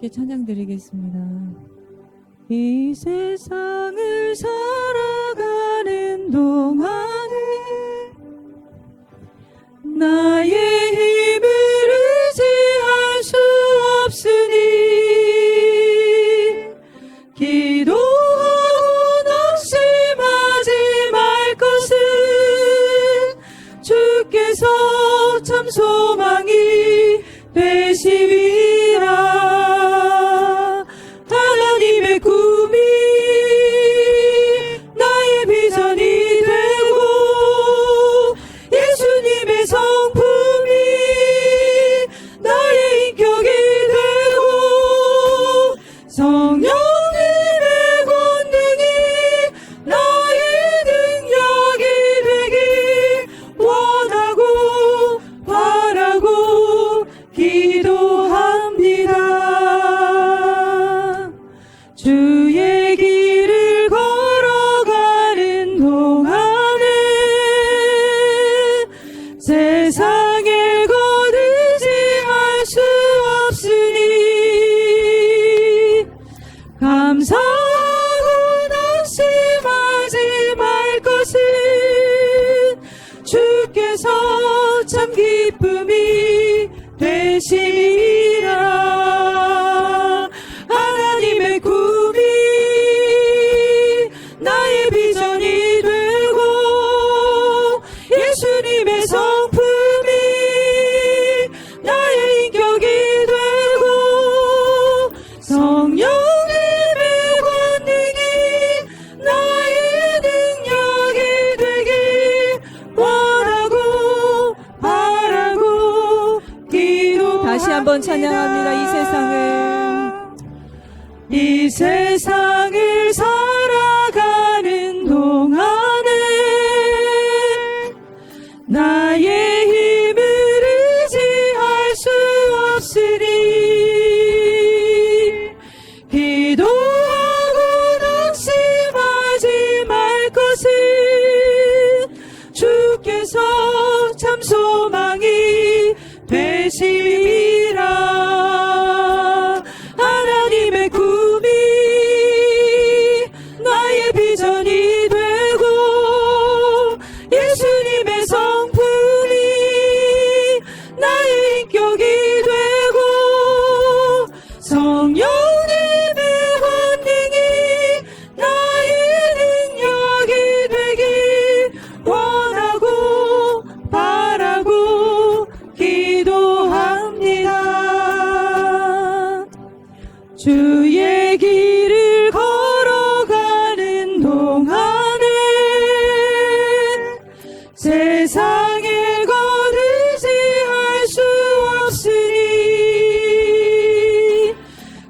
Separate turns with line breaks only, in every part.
함께 찬양 드리겠습니다. 이 세상을 살아가는 동안에 나의 힘을 의지할 수 없으니 기도하고 낙심하지 말 것은 주께서 참 소망이 되시리라. 하나님의 꿈이 나의 비전이 되고 예수님의 성품이 나의 인격이 되고 성령님의 권능이 나의 능력이 되길 원하고 바라고 기도합니다. 주의 길을 걸어가는 동안에 세상의 것 의지할 수 없으니 감사하고 낙심하지 말 것은 주께서 참 기쁨이 되시리라. 하나님의 꿈이 나의 비전이 되고 예수님의 성품이 나의 인격이 되고 성령님의 권능이 나의 능력이 되길 원하고 바라고 기도합니다.
다시 한번 찬양합니다.
이 세상을 살아가는 동안에 나의 힘을 의지할 수 없으니 기도하고 낙심하지 말 것은 주께서 참 소망이 되시리라. 하나님의 꿈이 나의 비전이 되고 예수님의 성품이 나의 인격이 되고 성령님의 권능이 나의 능력이 되길 원하고 바라고 기도합니다. 주의 길을 걸어가는 동안에 세상의 것 의지할 수 없으니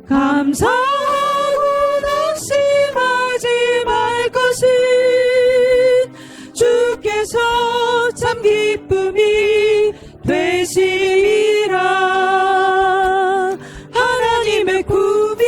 감사하고 낙심하지 말 것은 주께서 참 기쁨이 되시리라. 하나님의 꿈이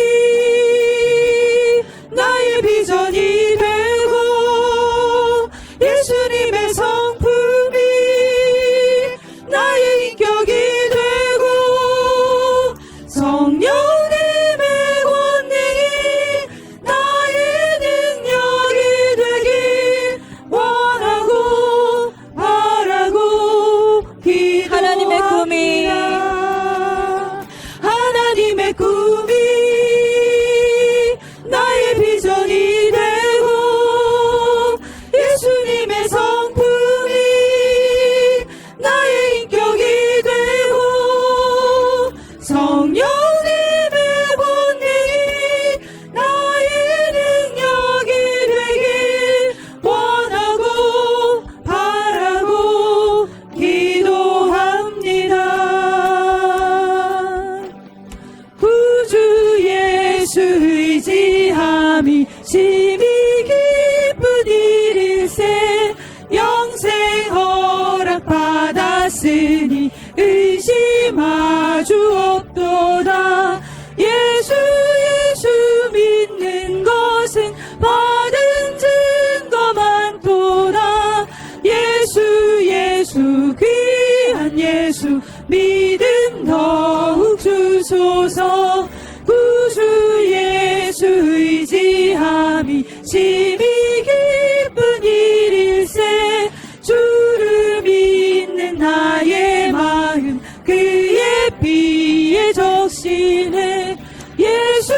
마음이 심히 기쁜 일일세. 주를 믿는 나의 마음 그의 피에 적시네. 예수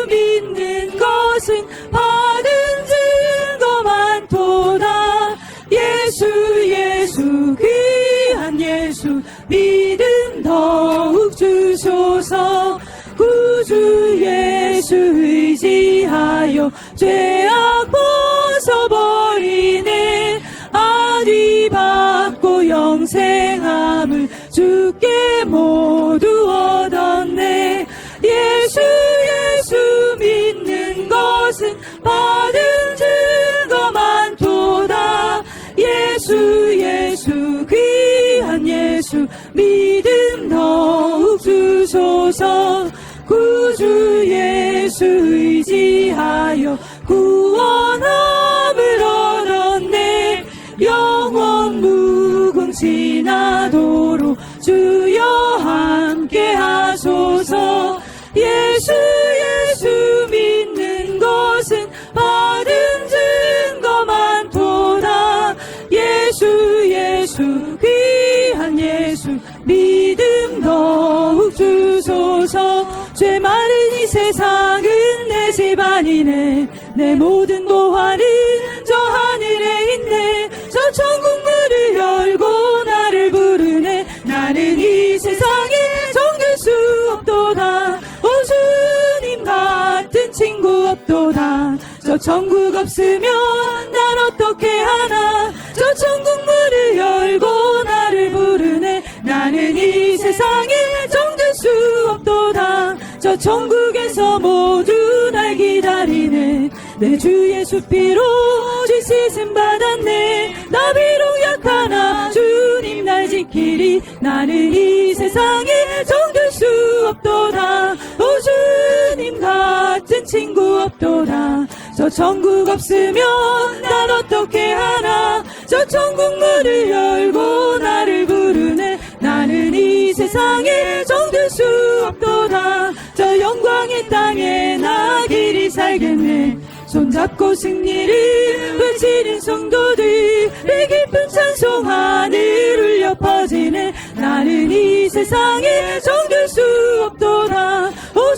믿는 것은 받은 증거 많도다. 예수 귀한 예수 믿음 더욱 주소서. 구주 예수 의지하여 죄악 벗어버리네. 안위 받고 영생함을 주께 모두 얻었네. 예수 믿는 것은 받은 증거 많도다. 예수 귀한 예수 믿음 더욱 주소서. 구주 예수 의지하여 구원함을 얻었네. 영원 무궁지나도록 주여 함께 하소서. 예수 믿는 것은 받은 증거 많도다. 예수 귀한 예수 믿음 더욱 주소서. 죄 많은 이 세상은 내 집안이네. 내 모든 고환은 저 하늘에 있네. 저 천국 문을 열고 나를 부르네. 나는 이 세상에 정될 수 없도다. 오 주님 같은 친구 없도다. 저 천국 없으면 난 어떻게 하나. 저 천국 문을 열고 나를 부르네. 나는 이 세상에 정될 수 없도다. 저 천국에서 모두 날 기다리네. 내 주 예수 피로 죄 씻음 받았네. 나 비록 약하나 주님 날 지키리. 나는 이 세상에 정될 수 없도다. 오 주님 같은 친구 없도다. 저 천국 없으면 난 어떻게 하나. 저 천국 문을 열고 나를 부르네. 나는 이 세상에 정될 수 없도다. 저 영광의 땅에 나 길이 살겠네. 손잡고 승리를 외치는 성도들 내 기쁜 찬송 하늘 울려 퍼지네. 나는 이 세상에 정될 수 없도다. 오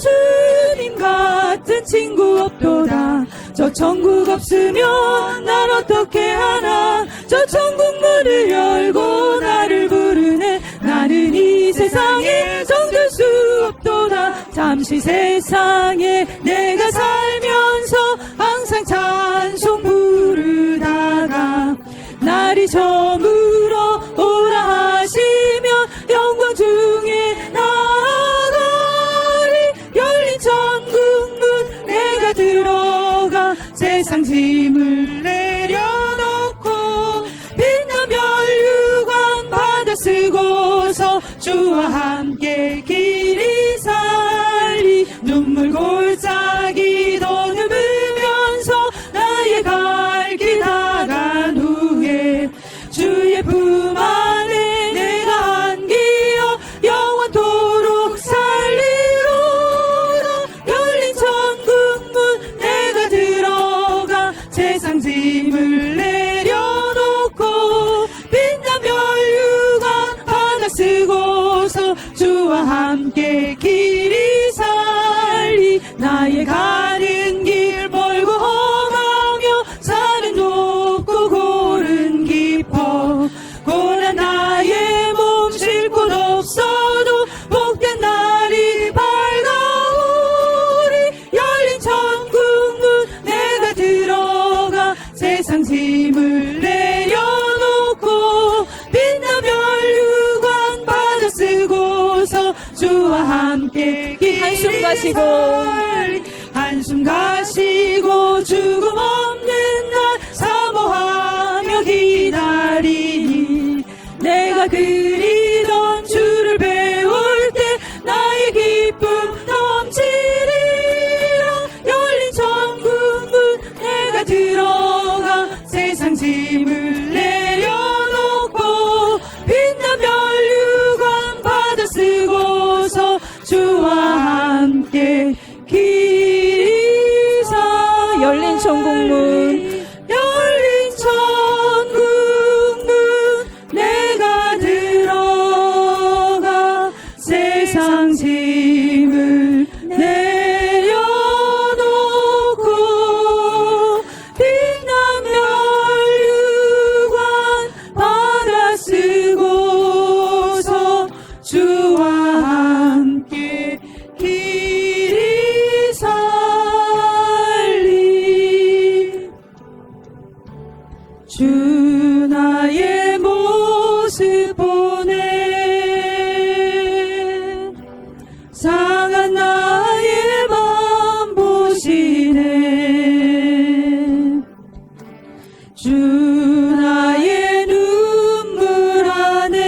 주님 같은 친구 없도다. 저 천국 없으면 난 어떻게 하나. 저 천국 문을 열고 나를 부르네. 나는 이 세상에 정될 수 없도다. 잠시 세상에 내가 살면서 항상 찬송 부르다가 날이 저물어 오라 하시면 영광 중에 나아가리. 열린 천국 문 내가 들어가 세상 짐을 내려놓고 빛나 멸류관 받아 쓰고서 주와 함께 길이 살리. 눈물 골짜기 더 누르면서 나의 갈 길 다간 후에 주의 품 안에 내가 안기어 영원토록 살리로다. 열린 천국 문 내가 들어가 세상 짐을 내려놓고 빛나 멸류관 받아 쓰고서 주와 함께 길이 살리. 나의 가는 길 멀고 험하며 산은 높고 골은 깊어. 고난 나의 몸 쉴 곳 없어도 복된 날이 밝아오리. 열린 천국 문 내가 들어가 세상 짐을 내려놓고 빛나 멸류관 받아 쓰고서 주와 함께 길이
한숨 가시고
한숨 가시고 죽음 없는 날 사모하며 기다리니. 내가 그리던 주를 배울 때 나의 기쁨 넘치리라. 열린 천국 문 내가 들어가 세상 짐을 내려놓고 빛나 멸류관 받아 쓰고서 주와 함께 길이 살
열린 천국문
열린 천국문 내가 들어가 세상 짐을 내려놓고 빛난 면류관 받아 쓰고서 주와 함께 길이 살리 주 나의 모습 보네 상한 나의 맘 보시네 주 나의 눈물 안에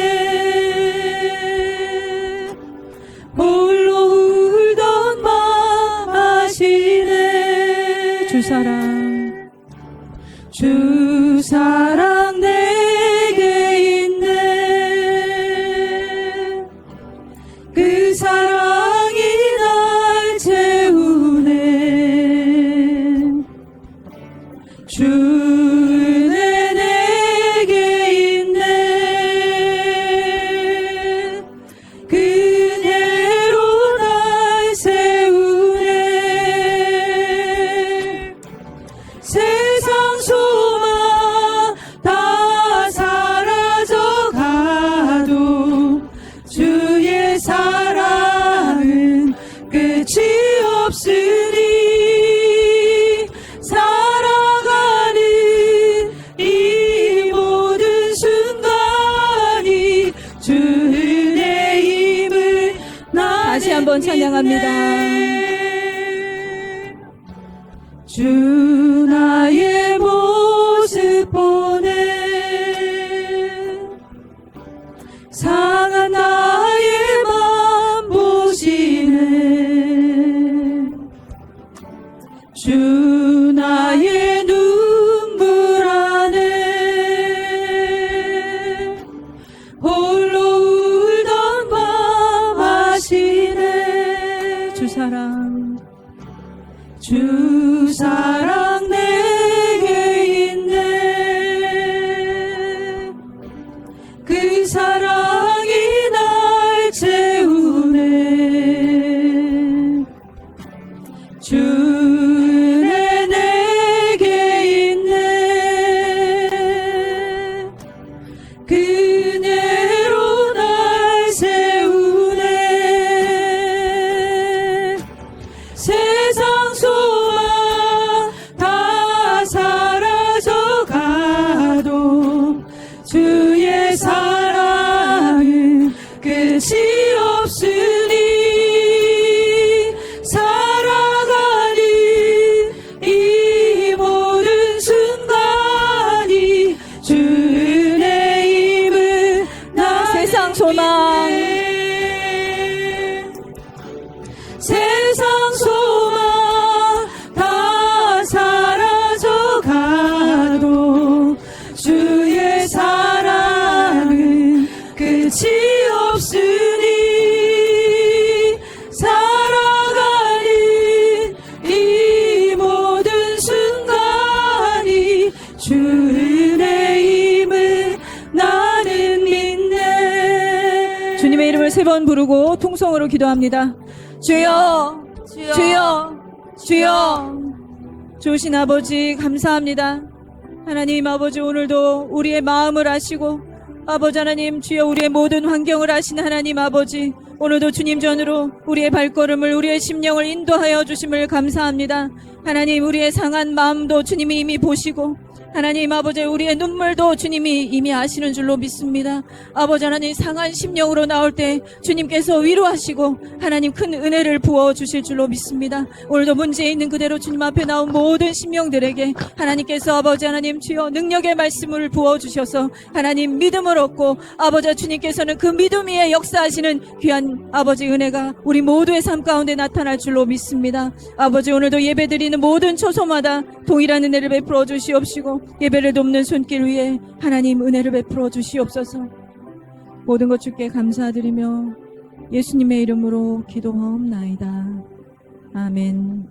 홀로 울던 맘 아시네 주 사랑 내게 있네 그 사랑이 날 채우네 주 은혜 내게 있네 그대로 날 세우네 세상 소망 다 사라져가도 주의 사랑은 끝이 없으니 살아가는 이 모든 순간이 주 은혜임을
다시 한번 찬양합니다.
주 나의 모습 보네 상한 나의 맘 보시네 주 나의 눈물 안에 홀로 울던 밤 아시네 주 사랑 내게 있네 그 사랑이 날 채우네 주 은혜 내게 있네 그대로 날 세우네 세상 소망 다 사라져가도 주의 사랑은 끝이 없으니 살아가는 이 모든 순간이 주 은혜임을
세상 소망
세상 소망 다 사라져가도 주의 사랑은 끝이 없으니 살아가는 이 모든 순간이 주 은혜임을 나는 믿네
주님의 이름을 3번 부르고 통성으로 기도합니다. 주여 주여 주여 좋으신 아버지 감사합니다. 하나님 아버지 오늘도 우리의 마음을 아시고 아버지 하나님 주여 우리의 모든 환경을 아신 하나님 아버지 오늘도 주님 전으로 우리의 발걸음을 우리의 심령을 인도하여 주심을 감사합니다. 하나님 우리의 상한 마음도 주님이 이미 보시고 하나님 아버지 우리의 눈물도 주님이 이미 아시는 줄로 믿습니다. 아버지 하나님 상한 심령으로 나올 때 주님께서 위로하시고 하나님 큰 은혜를 부어주실 줄로 믿습니다. 오늘도 문제 있는 그대로 주님 앞에 나온 모든 심령들에게 하나님께서 아버지 하나님 주여 능력의 말씀을 부어주셔서 하나님 믿음을 얻고 아버지 주님께서는 그 믿음 위에 역사하시는 귀한 아버지 은혜가 우리 모두의 삶 가운데 나타날 줄로 믿습니다. 아버지 오늘도 예배드리는 모든 처소마다 동일한 은혜를 베풀어 주시옵시고 예배를 돕는 손길 위에 하나님 은혜를 베풀어 주시옵소서. 모든 것 주께 감사드리며 예수님의 이름으로 기도하옵나이다. 아멘.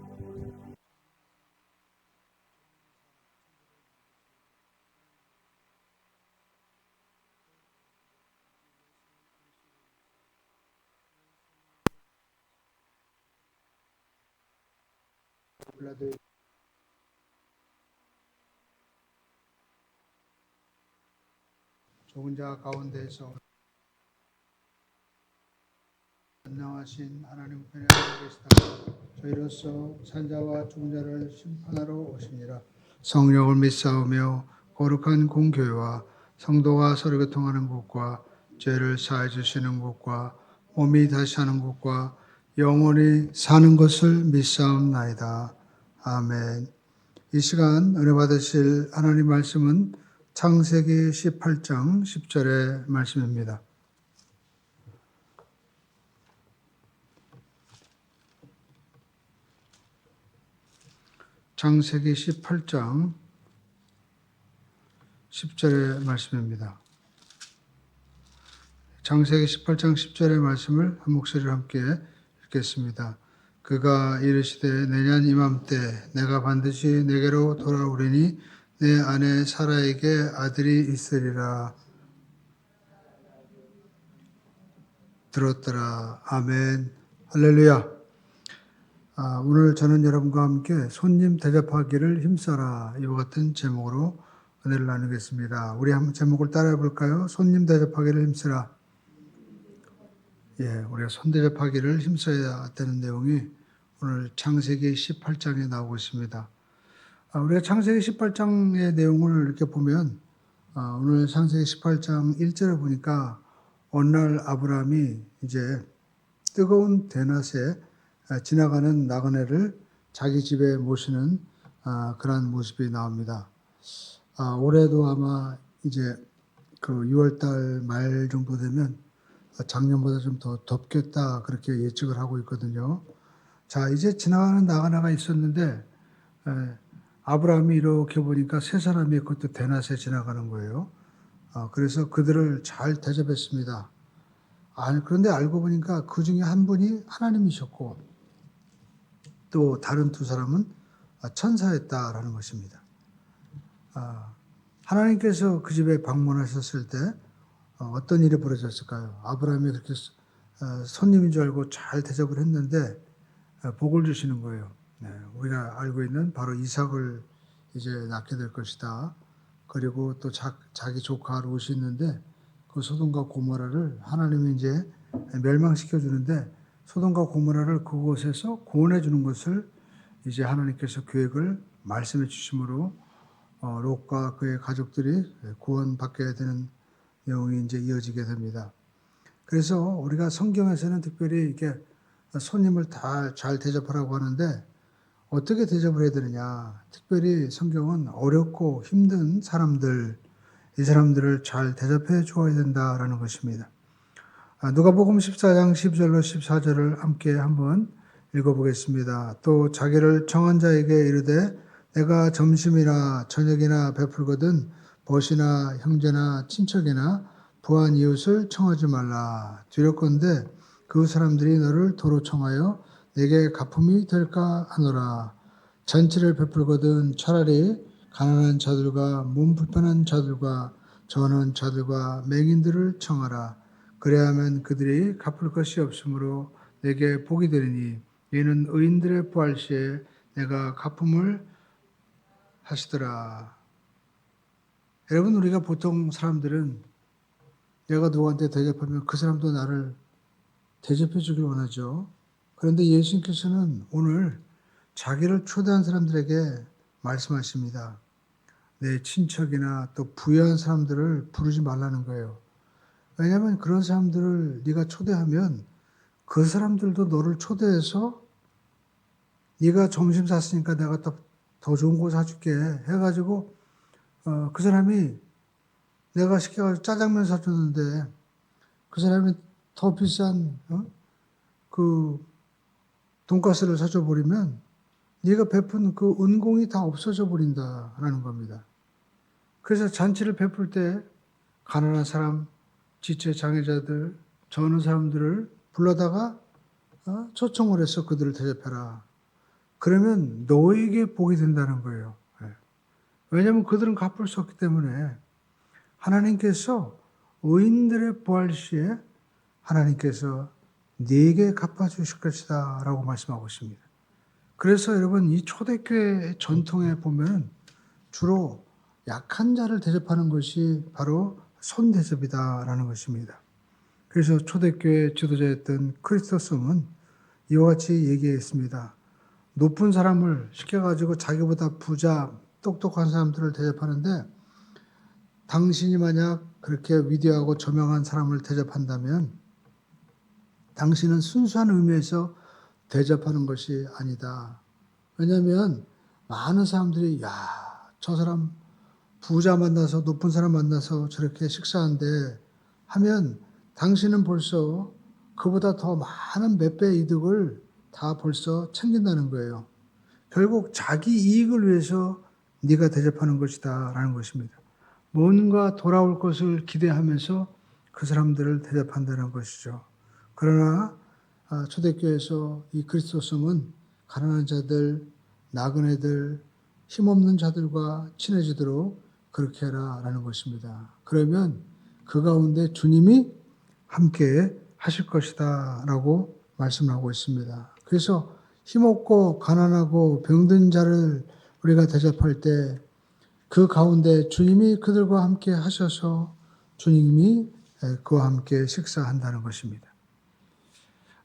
빌라도 좋은 자 가운데서 전능하신 하나님 편에 계시다. 저희로서 산자와 죽은 자를 심판하러 오시니라. 성령을 믿사오며 거룩한 공교회와 성도가 서로 교통하는 곳과 죄를 사해 주시는 곳과 몸이 다시 사는 곳과 영원히 사는 것을 믿사옵나이다. 아멘. 이 시간 은혜 받으실 하나님 말씀은 창세기 18장 10절의 말씀입니다. 창세기 18장 10절의 말씀입니다. 창세기 18장 10절의 말씀을 한 목소리로 함께 읽겠습니다. 그가 이르시되 내년 이맘때 내가 반드시 내게로 돌아오리니 내 아내 사라에게 아들이 있으리라. 들었더라. 아멘. 할렐루야. 오늘 저는 여러분과 함께 손님 대접하기를 힘써라, 이와 같은 제목으로 은혜를 나누겠습니다. 우리 한번 제목을 따라해 볼까요? 손님 대접하기를 힘쓰라. 우리가 손 대접하기를 힘써야 되는 내용이 오늘 창세기 18장에 나오고 있습니다. 우리가 창세기 18장의 내용을 이렇게 보면 오늘 창세기 18장 1절에 보니까 어느 날 아브라함이 이제 뜨거운 대낮에 지나가는 나그네를 자기 집에 모시는 그런 모습이 나옵니다. 올해도 아마 이제 그 6월달 말 정도 되면 작년보다 좀 더 덥겠다, 그렇게 예측을 하고 있거든요. 자, 이제 지나가는 나그네가 있었는데 아브라함이 이렇게 보니까 세 사람이 그것도 대낮에 지나가는 거예요. 그래서 그들을 잘 대접했습니다. 그런데 알고 보니까 그 중에 한 분이 하나님이셨고 또 다른 두 사람은 천사였다라는 것입니다. 하나님께서 그 집에 방문하셨을 때 어떤 일이 벌어졌을까요? 아브라함이 그렇게 손님인 줄 알고 잘 대접을 했는데 복을 주시는 거예요. 우리가 알고 있는 바로 이삭을 이제 낳게 될 것이다. 그리고 또 자기 조카 롯이 있는데 그 소돔과 고모라를 하나님이 이제 멸망시켜 주는데 소돔과 고모라를 그곳에서 구원해 주는 것을 이제 하나님께서 계획을 말씀해 주심으로 롯과 그의 가족들이 구원받게 되는 내용이 이제 이어지게 됩니다. 그래서 우리가 성경에서는 특별히 이렇게 손님을 다 잘 대접하라고 하는데 어떻게 대접을 해야 되느냐? 특별히 성경은 어렵고 힘든 사람들, 이 사람들을 잘 대접해 주어야 된다라는 것입니다. 누가복음 14장 10절로 14절을 함께 한번 읽어보겠습니다. 또 자기를 청한 자에게 이르되 내가 점심이나 저녁이나 베풀거든 벗이나 형제나 친척이나 부한 이웃을 청하지 말라. 두렵건대 그 사람들이 너를 도로 청하여 내게 가품이 될까 하노라. 잔치를 베풀거든 차라리 가난한 자들과 몸 불편한 자들과 전원 자들과 맹인들을 청하라. 그래야만 그들이 갚을 것이 없으므로 내게 복이 되리니 이는 의인들의 부활 시에 내가 가품을 하시더라. 여러분, 우리가 보통 사람들은 내가 누구한테 대접하면 그 사람도 나를 대접해 주길 원하죠. 그런데 예수님께서는 오늘 자기를 초대한 사람들에게 말씀하십니다. 내 친척이나 또 부유한 사람들을 부르지 말라는 거예요. 왜냐하면 그런 사람들을 네가 초대하면 그 사람들도 너를 초대해서 네가 점심 샀으니까 내가 더 좋은 거 사줄게 해가지고 그 사람이 내가 시켜가지고 짜장면 사줬는데 그 사람이 더 비싼 그 돈가스를 사줘버리면 네가 베푼 그 은공이 다 없어져 버린다라는 겁니다. 그래서 잔치를 베풀 때 가난한 사람, 지체 장애자들, 저는 사람들을 불러다가 초청을 해서 그들을 대접해라. 그러면 너에게 복이 된다는 거예요. 왜냐하면 그들은 갚을 수 없기 때문에 하나님께서 의인들의 부활 시에 하나님께서 네게 갚아주실 것이다 라고 말씀하고 있습니다. 그래서 여러분 이 초대교회 전통에 보면 주로 약한 자를 대접하는 것이 바로 손대접이다라는 것입니다. 그래서 초대교회 지도자였던 크리스토스는 이와 같이 얘기했습니다. 높은 사람을 시켜가지고 자기보다 부자, 똑똑한 사람들을 대접하는데 당신이 만약 그렇게 위대하고 저명한 사람을 대접한다면 당신은 순수한 의미에서 대접하는 것이 아니다. 왜냐하면 많은 사람들이 야, 저 사람 부자 만나서 높은 사람 만나서 저렇게 식사한대 하면 당신은 벌써 그보다 더 많은 몇 배 이득을 다 벌써 챙긴다는 거예요. 결국 자기 이익을 위해서 네가 대접하는 것이다 라는 것입니다. 뭔가 돌아올 것을 기대하면서 그 사람들을 대접한다는 것이죠. 그러나 초대교회에서 이 그리스도성은 가난한 자들, 나그네들, 힘없는 자들과 친해지도록 그렇게 해라 라는 것입니다. 그러면 그 가운데 주님이 함께 하실 것이다 라고 말씀하고 있습니다. 그래서 힘없고 가난하고 병든 자를 우리가 대접할 때 그 가운데 주님이 그들과 함께 하셔서 주님이 그와 함께 식사한다는 것입니다.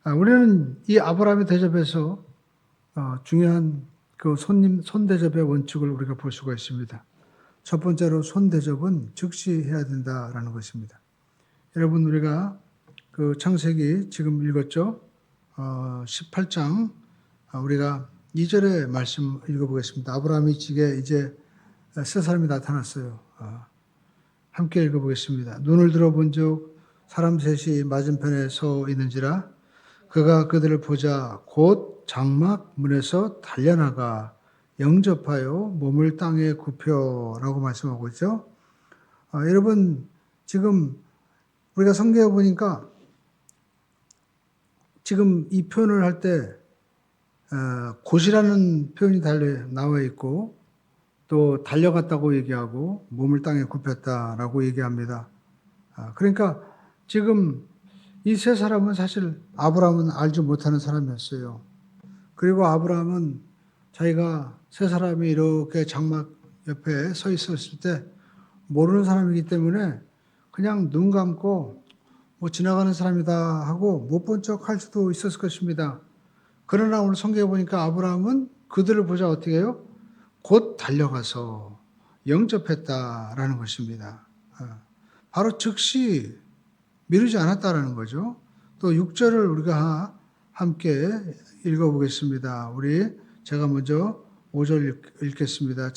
우리는 이 아브라함의 대접에서 중요한 그 손대접의 원칙을 우리가 볼 수가 있습니다. 첫 번째로 손대접은 즉시 해야 된다라는 것입니다. 여러분 우리가 그 창세기 지금 읽었죠? 18장 우리가 2절의 말씀 읽어보겠습니다. 아브라함이 지게 이제 세 사람이 나타났어요. 함께 읽어보겠습니다. 눈을 들어본즉 사람 셋이 맞은편에 서 있는지라 그가 그들을 보자 곧 장막 문에서 달려나가 영접하여 몸을 땅에 굽혀라고 말씀하고 있죠. 여러분 지금 우리가 성경에 보니까 지금 이 표현을 할 때 곧이라는 표현이 나와 있고 또 달려갔다고 얘기하고 몸을 땅에 굽혔다라고 얘기합니다. 그러니까 지금 이 세 사람은 사실 아브라함은 알지 못하는 사람이었어요. 그리고 아브라함은 자기가 세 사람이 이렇게 장막 옆에 서 있었을 때 모르는 사람이기 때문에 그냥 눈 감고 뭐 지나가는 사람이다 하고 못 본 척 할 수도 있었을 것입니다. 그러나 오늘 성경에 보니까 아브라함은 그들을 보자 어떻게 해요? 곧 달려가서 영접했다라는 것입니다. 바로 즉시 미루지 않았다라는 거죠. 또 6절을 우리가 함께 읽어보겠습니다. 제가 먼저 5절 읽겠습니다.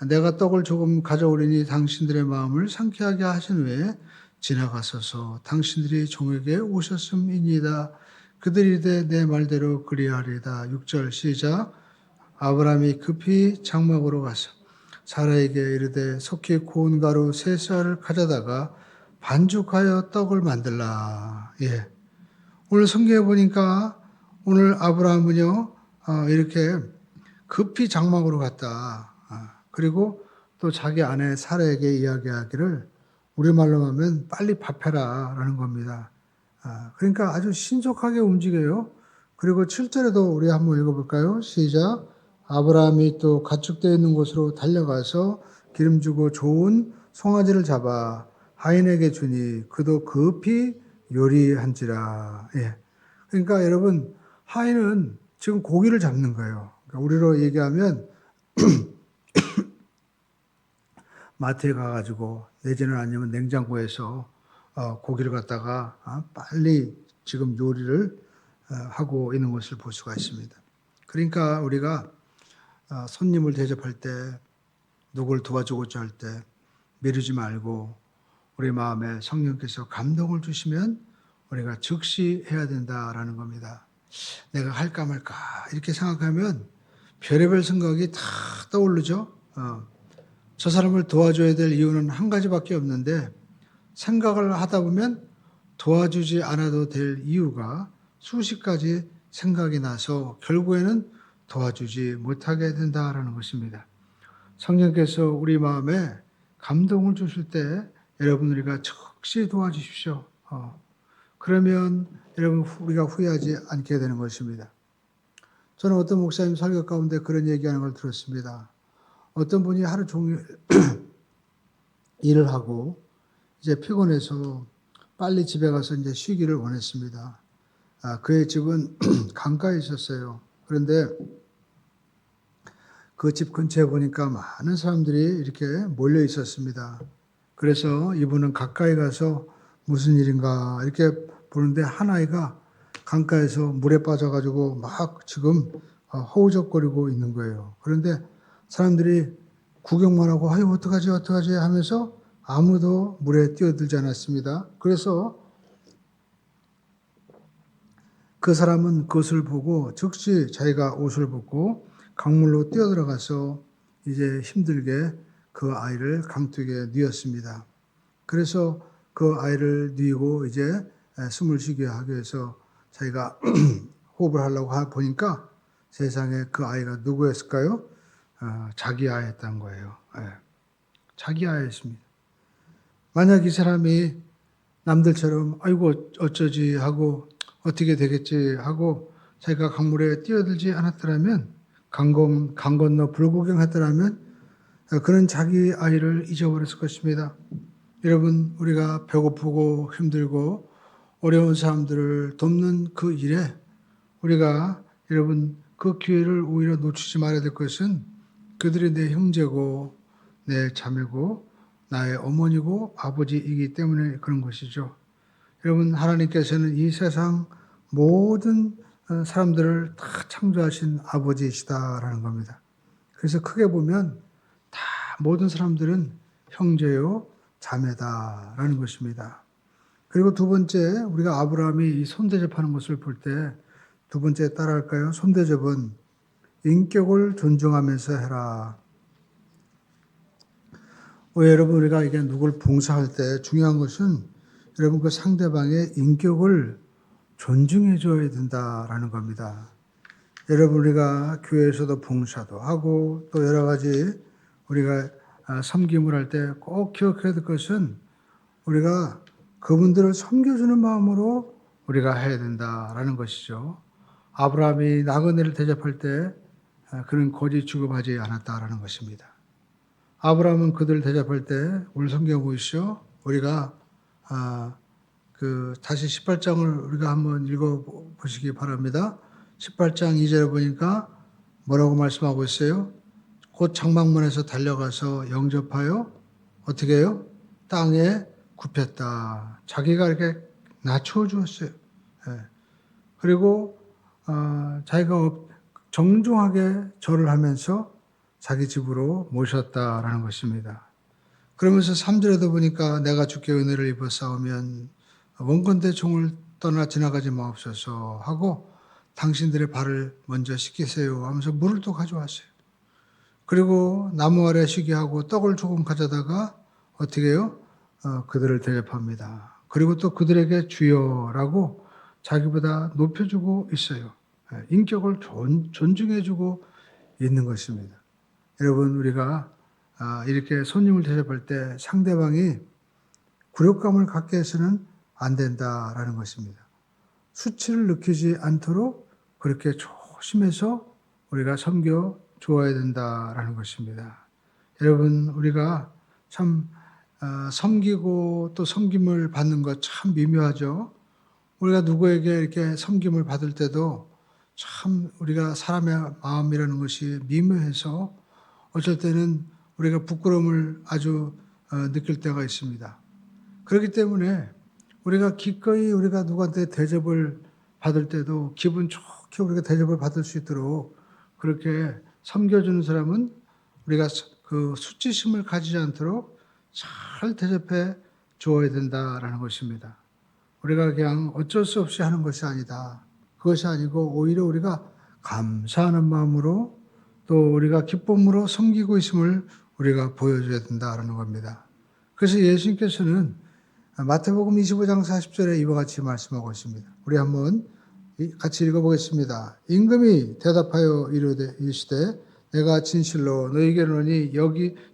내가 떡을 조금 가져오리니 당신들의 마음을 상쾌하게 하신 후에 지나가소서 당신들이 종에게 오셨음이니이다. 그들이 이르되 내 말대로 그리하리이다. 6절 시작. 아브라함이 급히 장막으로 가서 사라에게 이르되 속히 고운 가루 세 쌀을 가져다가 반죽하여 떡을 만들라. 예. 오늘 성경에 보니까 오늘 아브라함은요 이렇게 급히 장막으로 갔다. 그리고 또 자기 아내 사라에게 이야기하기를 우리말로 하면 빨리 밥해라 라는 겁니다. 그러니까 아주 신속하게 움직여요. 그리고 7절에도 우리 한번 읽어볼까요? 시작. 아브라함이 또 가축되어 있는 곳으로 달려가서 기름주고 좋은 송아지를 잡아 하인에게 주니 그도 급히 요리한지라. 예. 그러니까 여러분 하인은 지금 고기를 잡는 거예요. 그러니까 우리로 얘기하면 마트에 가가지고 내지는 아니면 냉장고에서 고기를 갖다가 빨리 지금 요리를 하고 있는 것을 볼 수가 있습니다. 그러니까 우리가 손님을 대접할 때 누구를 도와주고자 할 때 미루지 말고 우리 마음에 성령께서 감동을 주시면 우리가 즉시 해야 된다라는 겁니다. 내가 할까 말까 이렇게 생각하면 별의별 생각이 다 떠오르죠. 저 사람을 도와줘야 될 이유는 한 가지밖에 없는데 생각을 하다 보면 도와주지 않아도 될 이유가 수십 가지 생각이 나서 결국에는 도와주지 못하게 된다라는 것입니다. 성령께서 우리 마음에 감동을 주실 때 여러분 우리가 즉시 도와주십시오. 그러면 여러분 우리가 후회하지 않게 되는 것입니다. 저는 어떤 목사님 설교 가운데 그런 얘기하는 걸 들었습니다. 어떤 분이 하루 종일 일을 하고 이제 피곤해서 빨리 집에 가서 이제 쉬기를 원했습니다. 그의 집은 강가에 있었어요. 그런데 그 집 근처에 보니까 많은 사람들이 이렇게 몰려 있었습니다. 그래서 이분은 가까이 가서 무슨 일인가 이렇게 보는데 한 아이가 강가에서 물에 빠져가지고 막 지금 허우적거리고 있는 거예요. 그런데 사람들이 구경만 하고 아유 어떡하지 하면서 아무도 물에 뛰어들지 않았습니다. 그래서 그 사람은 그것을 보고 즉시 자기가 옷을 벗고 강물로 뛰어들어가서 이제 힘들게 그 아이를 강둑에 뉘었습니다. 그래서 그 아이를 뉘고 이제 숨을 쉬게 하기 위해서 자기가 호흡을 하려고 보니까 세상에 그 아이가 누구였을까요? 자기 아이였던 거예요. 자기 아이였습니다. 만약 이 사람이 남들처럼 아이고 어쩌지 하고 어떻게 되겠지 하고 자기가 강물에 뛰어들지 않았더라면 강 건너 불구경했더라면 그는 자기 아이를 잊어버렸을 것입니다. 여러분 우리가 배고프고 힘들고 어려운 사람들을 돕는 그 일에 우리가 여러분 그 기회를 오히려 놓치지 말아야 될 것은 그들이 내 형제고 내 자매고 나의 어머니고 아버지이기 때문에 그런 것이죠. 여러분 하나님께서는 이 세상 모든 사람들을 다 창조하신 아버지이시다라는 겁니다. 그래서 크게 보면 다 모든 사람들은 형제요 자매다라는 것입니다. 그리고 두 번째 우리가 아브라함이 이 손대접하는 것을 볼 때 두 번째 따라할까요? 손대접은 인격을 존중하면서 해라. 왜 여러분 우리가 이게 누굴 봉사할 때 중요한 것은 여러분 그 상대방의 인격을 존중해 줘야 된다라는 겁니다. 여러분 우리가 교회에서도 봉사도 하고 또 여러 가지 우리가 섬김을 할 때 꼭 기억해야 될 것은 우리가 그분들을 섬겨주는 마음으로 우리가 해야 된다라는 것이죠. 아브라함이 나그네를 대접할 때 그는 거지 취급하지 않았다라는 것입니다. 아브라함은 그들을 대접할 때 오늘 성경 보시죠. 우리가 다시 18장을 우리가 한번 읽어 보시기 바랍니다. 18장 2절에 보니까 뭐라고 말씀하고 있어요? 곧 장막문에서 달려가서 영접하여 어떻게 해요? 땅에 굽혔다. 자기가 이렇게 낮춰 주었어요. 그리고 자기가 정중하게 절을 하면서 자기 집으로 모셨다라는 것입니다. 그러면서 3절에도 보니까 내가 주께 은혜를 입어 싸우면 원건대 종을 떠나 지나가지 마옵소서 하고 당신들의 발을 먼저 씻기세요 하면서 물을 또 가져왔어요. 그리고 나무 아래 쉬게 하고 떡을 조금 가져다가 어떻게 해요? 그들을 대접합니다. 그리고 또 그들에게 주여라고 자기보다 높여주고 있어요. 인격을 존중해주고 있는 것입니다. 여러분 우리가 이렇게 손님을 대접할 때 상대방이 굴욕감을 갖게 해서는 안 된다라는 것입니다. 수치를 느끼지 않도록 그렇게 조심해서 우리가 섬겨 주어야 된다라는 것입니다. 여러분 우리가 참 섬기고 또 섬김을 받는 것 참 미묘하죠. 우리가 누구에게 이렇게 섬김을 받을 때도 참 우리가 사람의 마음이라는 것이 미묘해서 어쩔 때는 우리가 부끄러움을 아주 느낄 때가 있습니다. 그렇기 때문에 우리가 기꺼이 우리가 누구한테 대접을 받을 때도 기분 좋게 우리가 대접을 받을 수 있도록 그렇게 섬겨주는 사람은 우리가 그 수치심을 가지지 않도록 잘 대접해 주어야 된다라는 것입니다. 우리가 그냥 어쩔 수 없이 하는 것이 아니다. 그것이 아니고 오히려 우리가 감사하는 마음으로 또 우리가 기쁨으로 섬기고 있음을 우리가 보여줘야 된다라는 겁니다. 그래서 예수님께서는 마태복음 25장 40절에 이와 같이 말씀하고 있습니다. 우리 한번 같이 읽어보겠습니다. 임금이 대답하여 이르시되 내가 진실로 너희에게 이르노니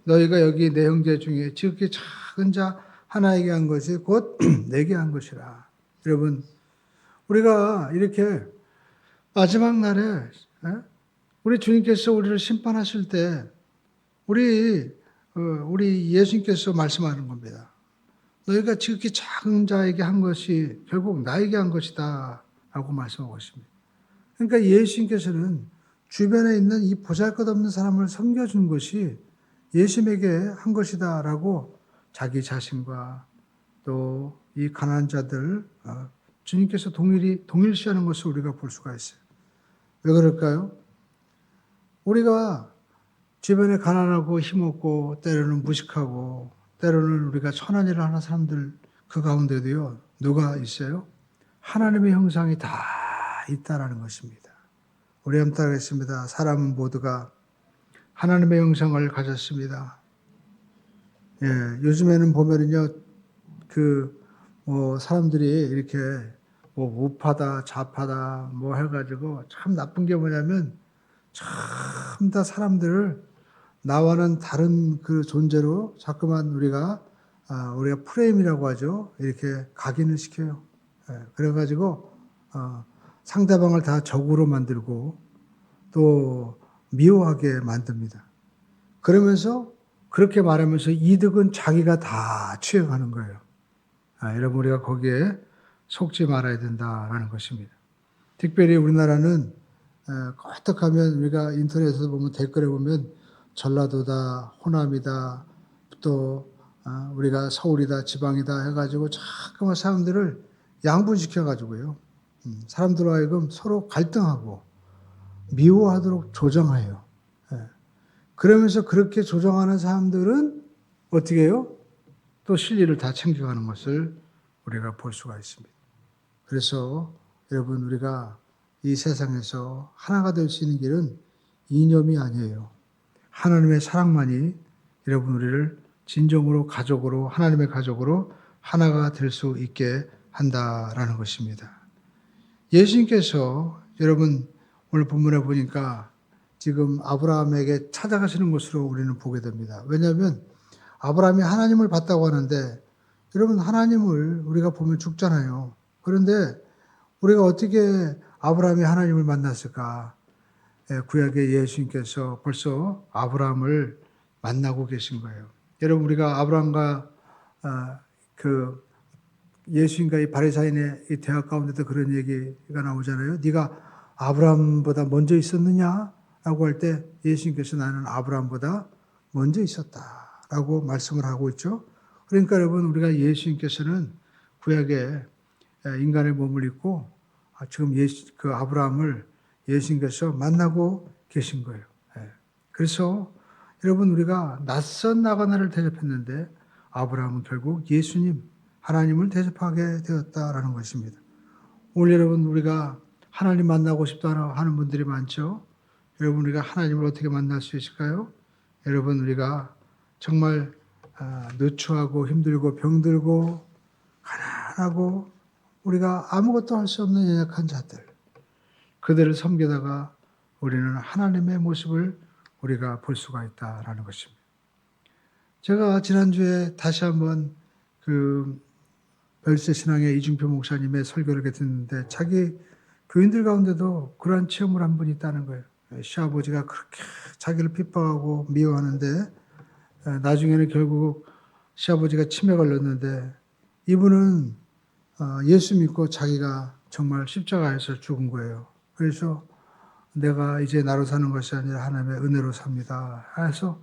너희가 여기 내 형제 중에 지극히 작은 자 하나에게 한 것이 곧 내게 한 것이라. 여러분 우리가 이렇게 마지막 날에 예? 우리 주님께서 우리를 심판하실 때 우리 예수님께서 말씀하는 겁니다. 너희가 지극히 작은 자에게 한 것이 결국 나에게 한 것이다 라고 말씀하고 있습니다. 그러니까 예수님께서는 주변에 있는 이 보잘것없는 사람을 섬겨준 것이 예수님에게 한 것이다 라고 자기 자신과 또 이 가난한 자들 주님께서 동일시하는 것을 우리가 볼 수가 있어요. 왜 그럴까요? 우리가 주변에 가난하고 힘없고 때로는 무식하고 때로는 우리가 천한 일을 하는 사람들 그 가운데도요. 누가 있어요? 하나님의 형상이 다 있다라는 것입니다. 우리 한번 따라하겠습니다. 사람은 모두가 하나님의 형상을 가졌습니다. 예, 요즘에는 보면은요. 사람들이 이렇게 우파다 좌파다 해가지고 참 나쁜 게 뭐냐면 참 다 사람들을 나와는 다른 그 존재로 자꾸만 우리가 프레임이라고 하죠. 이렇게 각인을 시켜요. 예, 그래가지고 상대방을 다 적으로 만들고 또 미워하게 만듭니다. 그러면서 그렇게 말하면서 이득은 자기가 다 취해가는 거예요. 여러분 우리가 거기에 속지 말아야 된다라는 것입니다. 특별히 우리나라는 어떻게 하면 우리가 인터넷에서 보면 댓글에 보면 전라도다, 호남이다, 또 우리가 서울이다, 지방이다 해가지고 자꾸만 사람들을 양분시켜가지고요. 사람들로 하여금 서로 갈등하고 미워하도록 조정해요. 그러면서 그렇게 조정하는 사람들은 어떻게 해요? 또 실리를 다 챙겨가는 것을 우리가 볼 수가 있습니다. 그래서 여러분 우리가 이 세상에서 하나가 될 수 있는 길은 이념이 아니에요. 하나님의 사랑만이 여러분 우리를 진정으로 가족으로 하나님의 가족으로 하나가 될 수 있게 한다라는 것입니다. 예수님께서 여러분 오늘 본문에 보니까 지금 아브라함에게 찾아가시는 것으로 우리는 보게 됩니다. 왜냐하면 아브라함이 하나님을 봤다고 하는데 여러분 하나님을 우리가 보면 죽잖아요. 그런데 우리가 어떻게 아브라함이 하나님을 만났을까? 구약의 예수님께서 벌써 아브라함을 만나고 계신 거예요. 여러분 우리가 아브라함과 예수님과 이 바리사인의 이 대화 가운데도 그런 얘기가 나오잖아요. 네가 아브라함보다 먼저 있었느냐? 라고 할 때 예수님께서 나는 아브라함보다 먼저 있었다라고 말씀을 하고 있죠. 그러니까 여러분 우리가 예수님께서는 구약에 인간의 몸을 입고 지금 아브라함을 예수님께서 만나고 계신 거예요. 그래서 여러분 우리가 낯선 나그네를 대접했는데 아브라함은 결국 예수님 하나님을 대접하게 되었다라는 것입니다. 오늘 여러분 우리가 하나님 만나고 싶다 하는 분들이 많죠. 여러분 우리가 하나님을 어떻게 만날 수 있을까요? 여러분 우리가 정말 누추하고 힘들고 병들고 가난하고 우리가 아무것도 할 수 없는 연약한 자들 그들을 섬기다가 우리는 하나님의 모습을 우리가 볼 수가 있다라는 것입니다. 제가 지난주에 다시 한번 별세 신앙의 이중표 목사님의 설교를 듣는데 자기 교인들 가운데도 그러한 체험을 한 분이 있다는 거예요. 시아버지가 그렇게 자기를 핍박하고 미워하는데 나중에는 결국 시아버지가 치매 걸렸는데 이분은 예수 믿고 자기가 정말 십자가에서 죽은 거예요. 그래서 내가 이제 나로 사는 것이 아니라 하나님의 은혜로 삽니다. 해서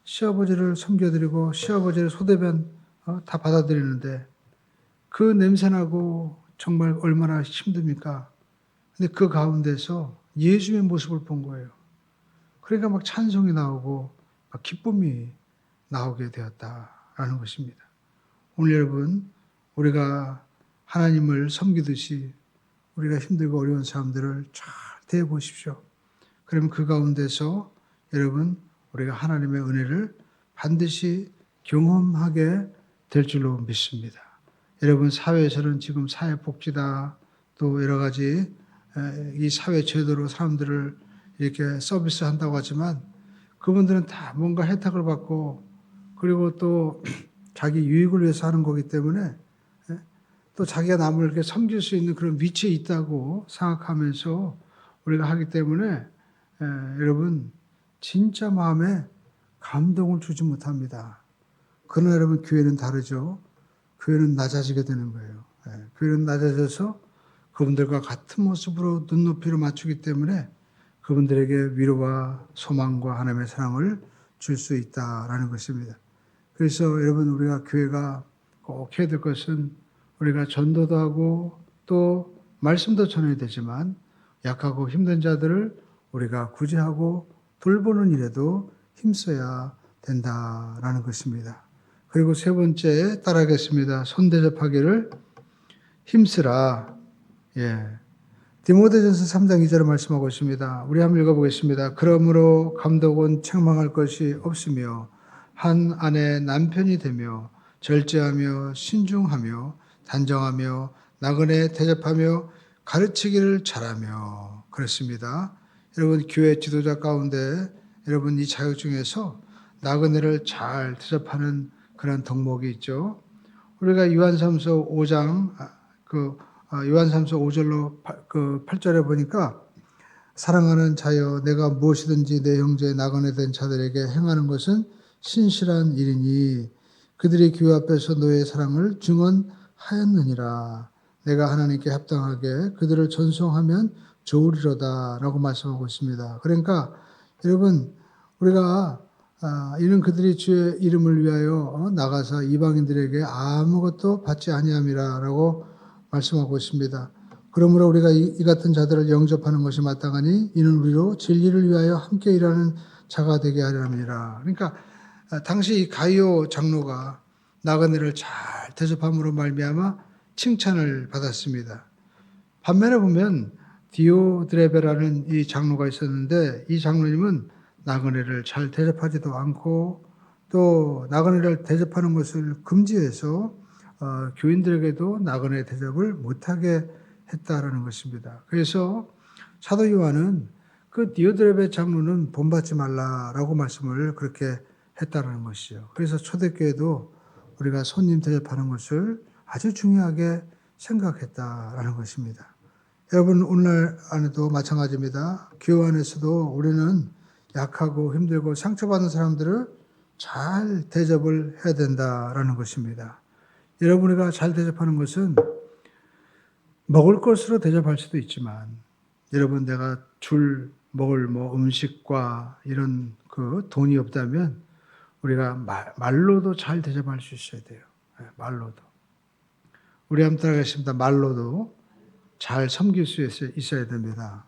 시아버지를 섬겨드리고 시아버지를 소대변 다 받아들이는데 그 냄새나고 정말 얼마나 힘듭니까? 근데 그 가운데서 예수의 모습을 본 거예요. 그러니까 막 찬송이 나오고 막 기쁨이 나오게 되었다라는 것입니다. 오늘 여러분 우리가 하나님을 섬기듯이 우리가 힘들고 어려운 사람들을 잘 대해보십시오. 그러면 그 가운데서 여러분 우리가 하나님의 은혜를 반드시 경험하게 될 줄로 믿습니다. 여러분 사회에서는 지금 사회복지다 또 여러 가지 이 사회 제도로 사람들을 이렇게 서비스한다고 하지만 그분들은 다 뭔가 혜택을 받고 그리고 또 자기 유익을 위해서 하는 거기 때문에 또 자기가 남을 이렇게 섬길 수 있는 그런 위치에 있다고 생각하면서 우리가 하기 때문에 여러분 진짜 마음에 감동을 주지 못합니다. 그러나 여러분 교회는 다르죠. 교회는 낮아지게 되는 거예요. 교회는 낮아져서 그분들과 같은 모습으로 눈높이를 맞추기 때문에 그분들에게 위로와 소망과 하나님의 사랑을 줄 수 있다라는 것입니다. 그래서 여러분 우리가 교회가 꼭 해야 될 것은 우리가 전도도 하고 또 말씀도 전해야 되지만 약하고 힘든 자들을 우리가 구제하고 돌보는 일에도 힘써야 된다라는 것입니다. 그리고 세 번째 따라하겠습니다. 손대접하기를 힘쓰라. 디모데전서 3장 2절을 말씀하고 있습니다. 우리 한번 읽어보겠습니다. 그러므로 감독은 책망할 것이 없으며 한 아내 남편이 되며 절제하며 신중하며 단정하며 나그네 대접하며 가르치기를 잘하며 그렇습니다. 여러분 교회 지도자 가운데 여러분 이 자격 중에서 나그네를 잘 대접하는 그런 덕목이 있죠. 우리가 요한삼서 5장 요한삼서 5절로 8절에 보니까 사랑하는 자여 내가 무엇이든지 내 형제 나그네 된 자들에게 행하는 것은 신실한 일이니 그들이 교회 앞에서 너의 사랑을 증언하였느니라. 내가 하나님께 합당하게 그들을 전송하면 좋으리로다 라고 말씀하고 있습니다. 그러니까 여러분 우리가 이는 그들이 주의 이름을 위하여 나가서 이방인들에게 아무것도 받지 아니함이라 라고 말씀하고 있습니다. 그러므로 우리가 이 같은 자들을 영접하는 것이 마땅하니 이는 우리로 진리를 위하여 함께 일하는 자가 되게 하려 함이라. 그러니까 당시 이 가이오 장로가 나그네를 잘 대접함으로 말미암아 칭찬을 받았습니다. 반면에 보면 디오드레베라는 이 장로가 있었는데 이 장로님은 나그네를 잘 대접하지도 않고 또 나그네를 대접하는 것을 금지해서 교인들에게도 나그네 대접을 못하게 했다라는 것입니다. 그래서 사도 요한은 그 디오드레베 장로는 본받지 말라라고 말씀을 그렇게 했다라는 것이죠. 그래서 초대교회도 우리가 손님 대접하는 것을 아주 중요하게 생각했다라는 것입니다. 여러분 오늘 안에도 마찬가지입니다. 교회 안에서도 우리는 약하고 힘들고 상처받은 사람들을 잘 대접을 해야 된다라는 것입니다. 여러분 우리가 잘 대접하는 것은 먹을 것으로 대접할 수도 있지만 여러분 내가 먹을 음식과 이런 그 돈이 없다면 우리가 말로도 잘 대접할 수 있어야 돼요. 말로도. 우리 한번 따라가겠습니다. 말로도 잘 섬길 수 있어야 됩니다.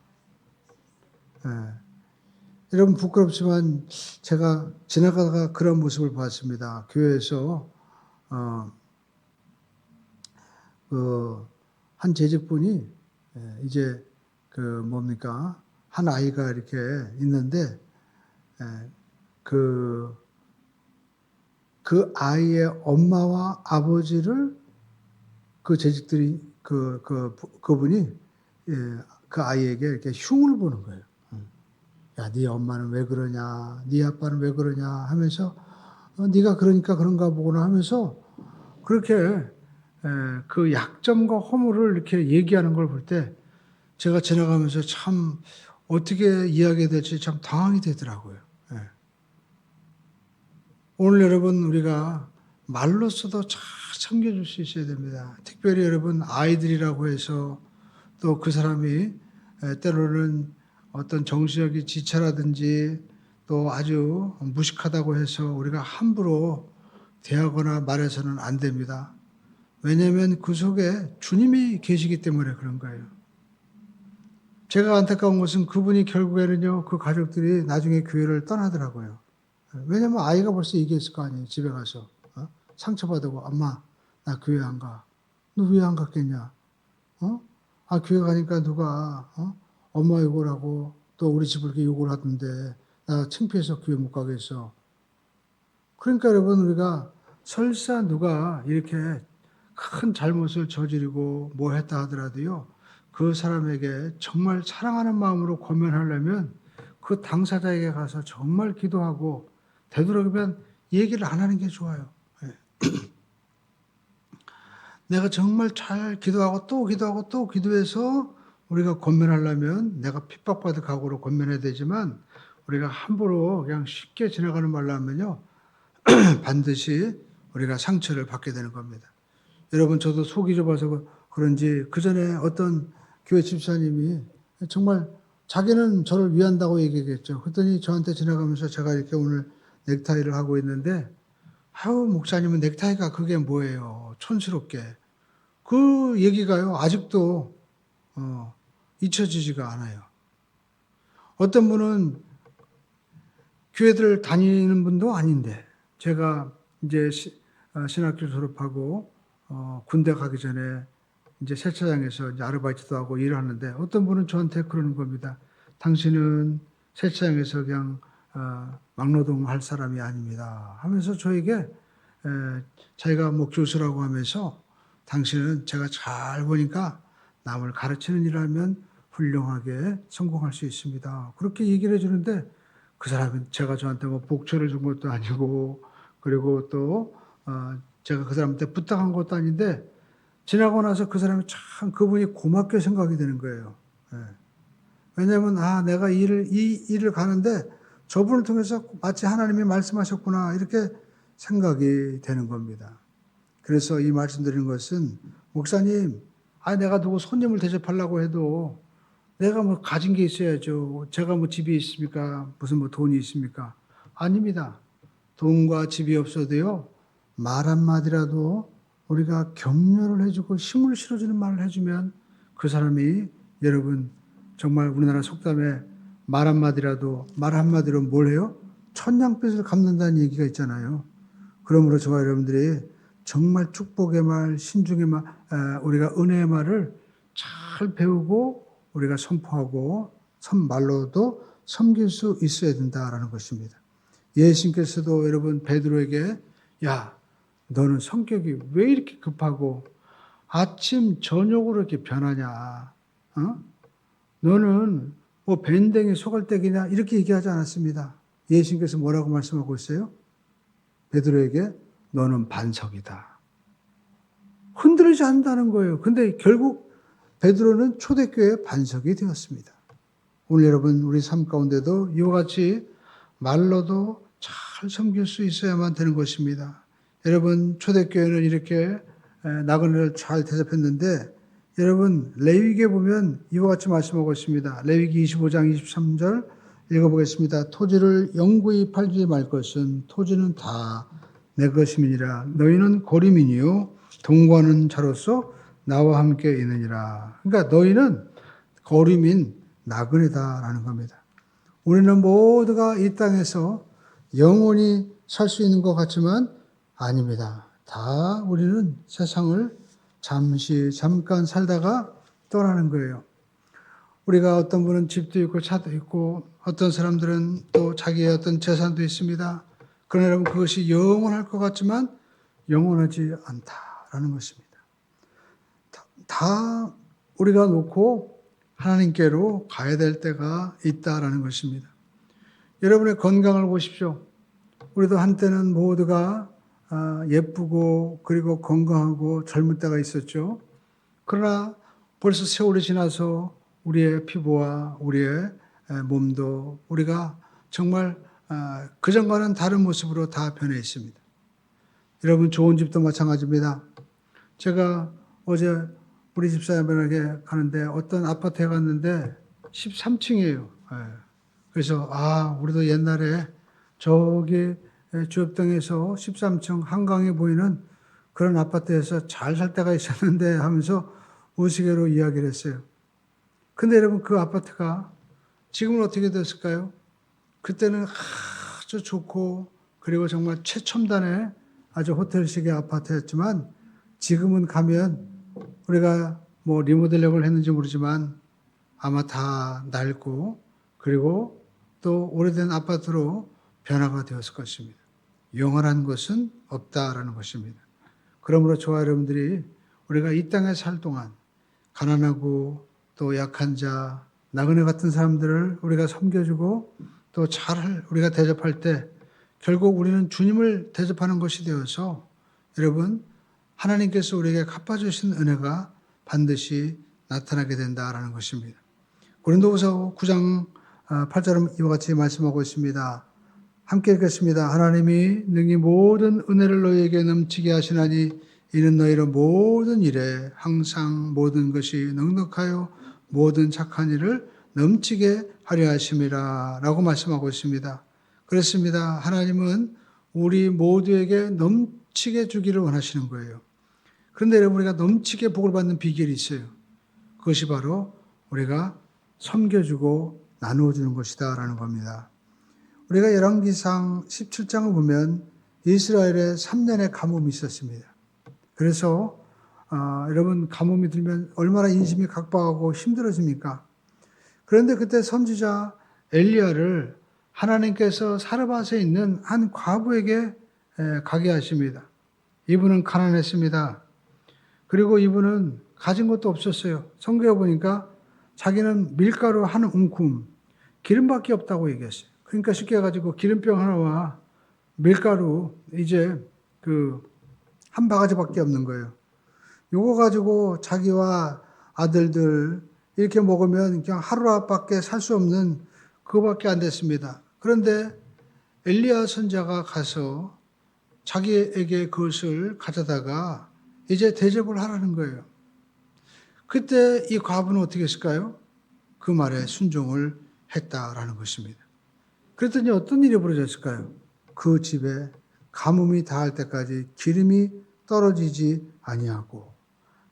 여러분 부끄럽지만 제가 지나가다가 그런 모습을 봤습니다. 교회에서 한 재직분이 이제 한 아이가 이렇게 있는데 그 아이의 엄마와 아버지를 그 재직들이 그분이 그 아이에게 이렇게 흉을 보는 거예요. 야, 네 엄마는 왜 그러냐, 네 아빠는 왜 그러냐 하면서 네가 그러니까 그런가 보구나 하면서 그렇게 그 약점과 허물을 이렇게 얘기하는 걸 볼 때 제가 지나가면서 참 어떻게 이야기해야 될지 참 당황이 되더라고요. 오늘 여러분 우리가 말로써도 잘 섬겨줄 수 있어야 됩니다. 특별히 여러분 아이들이라고 해서 또 그 사람이 때로는 어떤 정신력이 지체라든지 또 아주 무식하다고 해서 우리가 함부로 대하거나 말해서는 안 됩니다. 왜냐하면 그 속에 주님이 계시기 때문에 그런 거예요. 제가 안타까운 것은 그분이 결국에는요, 그 가족들이 나중에 교회를 떠나더라고요. 왜냐면 아이가 벌써 얘기했을 거 아니에요. 집에 가서. 상처받고, 엄마, 나 교회 안 가. 너 왜 안 갔겠냐? 교회 가니까 누가, 엄마 욕을 하고, 또 우리 집을 이렇게 욕을 하던데, 나 창피해서 교회 못 가겠어. 그러니까 여러분, 우리가 설사 누가 이렇게 큰 잘못을 저지르고 뭐 했다 하더라도요, 그 사람에게 정말 사랑하는 마음으로 권면하려면 그 당사자에게 가서 정말 기도하고 되도록이면 얘기를 안 하는 게 좋아요. 내가 정말 잘 기도하고 또 기도하고 또 기도해서 우리가 권면하려면 내가 핍박받을 각오로 권면해야 되지만 우리가 함부로 그냥 쉽게 지나가는 말로 하면요. 반드시 우리가 상처를 받게 되는 겁니다. 여러분 저도 속이 좁아서 그런지 그 전에 어떤 교회 집사님이 정말 자기는 저를 위한다고 얘기했겠죠. 그랬더니 저한테 지나가면서 제가 이렇게 오늘 넥타이를 하고 있는데 아유 목사님은 넥타이가 그게 뭐예요. 촌스럽게. 그 얘기가요. 아직도 잊혀지지가 않아요. 어떤 분은 교회들 다니는 분도 아닌데 제가 이제 신학교 졸업하고 군대 가기 전에 이제 세차장에서 이제 아르바이트도 하고 일을 하는데 어떤 분은 저한테 그러는 겁니다. 당신은 세차장에서 그냥 막노동 할 사람이 아닙니다. 하면서 저에게 자기가 뭐 교수라고 하면서 당신은 제가 잘 보니까 남을 가르치는 일을 하면 훌륭하게 성공할 수 있습니다. 그렇게 얘기를 해주는데 그 사람은 제가 저한테 뭐 복처를 준 것도 아니고 그리고 또 제가 그 사람한테 부탁한 것도 아닌데 지나고 나서 그 사람이 참 그분이 고맙게 생각이 되는 거예요. 예. 왜냐하면 내가 이 일을 가는데 저분을 통해서 마치 하나님이 말씀하셨구나 이렇게 생각이 되는 겁니다. 그래서 이 말씀드리는 것은 목사님, 내가 누구 손님을 대접하려고 해도 내가 뭐 가진 게 있어야죠. 제가 뭐 집이 있습니까? 무슨 뭐 돈이 있습니까? 아닙니다. 돈과 집이 없어도요. 말 한마디라도 우리가 격려를 해주고 힘을 실어주는 말을 해주면 그 사람이 여러분 정말 우리나라 속담에 말 한마디로 뭘 해요? 천냥빚을 갚는다는 얘기가 있잖아요. 그러므로 저와 여러분들이 정말 축복의 말, 신중의 말, 우리가 은혜의 말을 잘 배우고 우리가 선포하고 말로도 섬길 수 있어야 된다라는 것입니다. 예수님께서도 여러분 베드로에게 야, 너는 성격이 왜 이렇게 급하고 아침 저녁으로 이렇게 변하냐? 너는 뭐 밴댕이 소갈대기냐? 이렇게 얘기하지 않았습니다. 예수님께서 뭐라고 말씀하고 있어요? 베드로에게 너는 반석이다. 흔들리지 않는다는 거예요. 근데 결국 베드로는 초대교회의 반석이 되었습니다. 오늘 여러분 우리 삶 가운데도 이와 같이 말로도 잘 섬길 수 있어야만 되는 것입니다. 여러분 초대교회는 이렇게 나그네를 잘 대접했는데 여러분 레위기에 보면 이와 같이 말씀하고 있습니다. 레위기 25장 23절 읽어보겠습니다. 토지를 영구히 팔지 말 것은 토지는 다 내 것임이니라. 너희는 거류민이요 동거하는 자로서 나와 함께 있느니라. 그러니까 너희는 거류민 나그네다라는 겁니다. 우리는 모두가 이 땅에서 영원히 살 수 있는 것 같지만 아닙니다. 다 우리는 세상을 잠깐 살다가 떠나는 거예요. 우리가 어떤 분은 집도 있고 차도 있고 어떤 사람들은 또 자기의 어떤 재산도 있습니다. 그러나 여러분 그것이 영원할 것 같지만 영원하지 않다라는 것입니다. 다 우리가 놓고 하나님께로 가야 될 때가 있다라는 것입니다. 여러분의 건강을 보십시오. 우리도 한때는 모두가 예쁘고 그리고 건강하고 젊을 때가 있었죠. 그러나 벌써 세월이 지나서 우리의 피부와 우리의 몸도 우리가 정말 그전과는 다른 모습으로 다 변해 있습니다. 여러분 좋은 집도 마찬가지입니다. 제가 어제 우리 집사람에게 가는데 어떤 아파트에 갔는데 13층이에요. 그래서 우리도 옛날에 저기 주엽동에서 13층 한강에 보이는 그런 아파트에서 잘 살 때가 있었는데 하면서 우스개로 이야기를 했어요. 근데 여러분 그 아파트가 지금은 어떻게 됐을까요? 그때는 아주 좋고 그리고 정말 최첨단의 아주 호텔식의 아파트였지만 지금은 가면 우리가 뭐 리모델링을 했는지 모르지만 아마 다 낡고 그리고 또 오래된 아파트로 변화가 되었을 것입니다. 영원한 것은 없다라는 것입니다. 그러므로 저와 여러분들이 우리가 이 땅에 살 동안 가난하고 또 약한 자, 나그네 같은 사람들을 우리가 섬겨주고 또 잘 우리가 대접할 때 결국 우리는 주님을 대접하는 것이 되어서 여러분 하나님께서 우리에게 갚아주신 은혜가 반드시 나타나게 된다라는 것입니다. 고린도후서 9장 8절은 이와 같이 말씀하고 있습니다. 함께 읽겠습니다. 하나님이 능히 모든 은혜를 너희에게 넘치게 하시나니 이는 너희로 모든 일에 항상 모든 것이 넉넉하여 모든 착한 일을 넘치게 하려 하심이라 라고 말씀하고 있습니다. 그렇습니다. 하나님은 우리 모두에게 넘치게 주기를 원하시는 거예요. 그런데 여러분, 우리가 넘치게 복을 받는 비결이 있어요. 그것이 바로 우리가 섬겨주고 나누어주는 것이다 라는 겁니다. 우리가 열왕기상 17장을 보면 이스라엘에 3년의 가뭄이 있었습니다. 그래서 여러분, 가뭄이 들면 얼마나 인심이 각박하고 힘들어집니까? 그런데 그때 선지자 엘리야를 하나님께서 사르밧에 있는 한 과부에게 가게 하십니다. 이분은 가난했습니다. 그리고 이분은 가진 것도 없었어요. 성경에 보니까 자기는 밀가루 한 움큼, 기름밖에 없다고 얘기했어요. 그러니까 쉽게 해가지고 기름병 하나와 밀가루 이제 한 바가지밖에 없는 거예요. 요거 가지고 자기와 아들들 이렇게 먹으면 그냥 하루밖에 살 수 없는 그거밖에 안 됐습니다. 그런데 엘리야 선지자가 가서 자기에게 그것을 가져다가 이제 대접을 하라는 거예요. 그때 이 과부는 어떻게 했을까요? 그 말에 순종을 했다라는 것입니다. 그랬더니 어떤 일이 벌어졌을까요? 그 집에 가뭄이 닿을 때까지 기름이 떨어지지 아니하고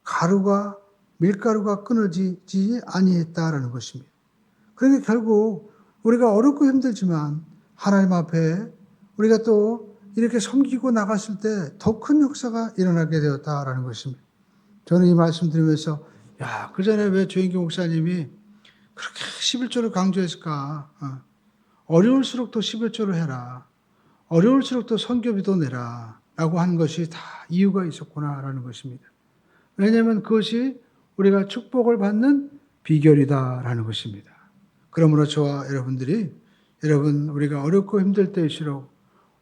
가루가 밀가루가 끊어지지 아니했다라는 것입니다. 그러니까 결국 우리가 어렵고 힘들지만 하나님 앞에 우리가 또 이렇게 섬기고 나갔을 때 더 큰 역사가 일어나게 되었다라는 것입니다. 저는 이 말씀 들으면서 그 전에 왜 조인규 목사님이 그렇게 11조를 강조했을까? 어려울수록 더 11조를 해라. 어려울수록 더 선교비도 내라. 라고 하는 것이 다 이유가 있었구나라는 것입니다. 왜냐하면 그것이 우리가 축복을 받는 비결이다라는 것입니다. 그러므로 저와 여러분들이 우리가 어렵고 힘들 때일수록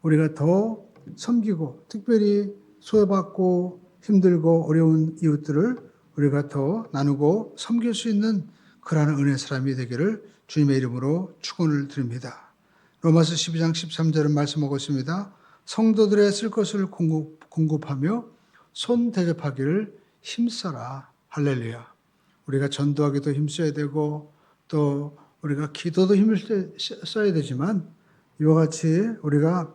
우리가 더 섬기고 특별히 소외받고 힘들고 어려운 이웃들을 우리가 더 나누고 섬길 수 있는 그러한 은혜의 사람이 되기를 주님의 이름으로 축원을 드립니다. 로마서 12장 13절은 말씀하고 있습니다. 성도들의 쓸 것을 공급하며 손 대접하기를 힘써라. 할렐루야. 우리가 전도하기도 힘써야 되고 또 우리가 기도도 힘을 써야 되지만 이와 같이 우리가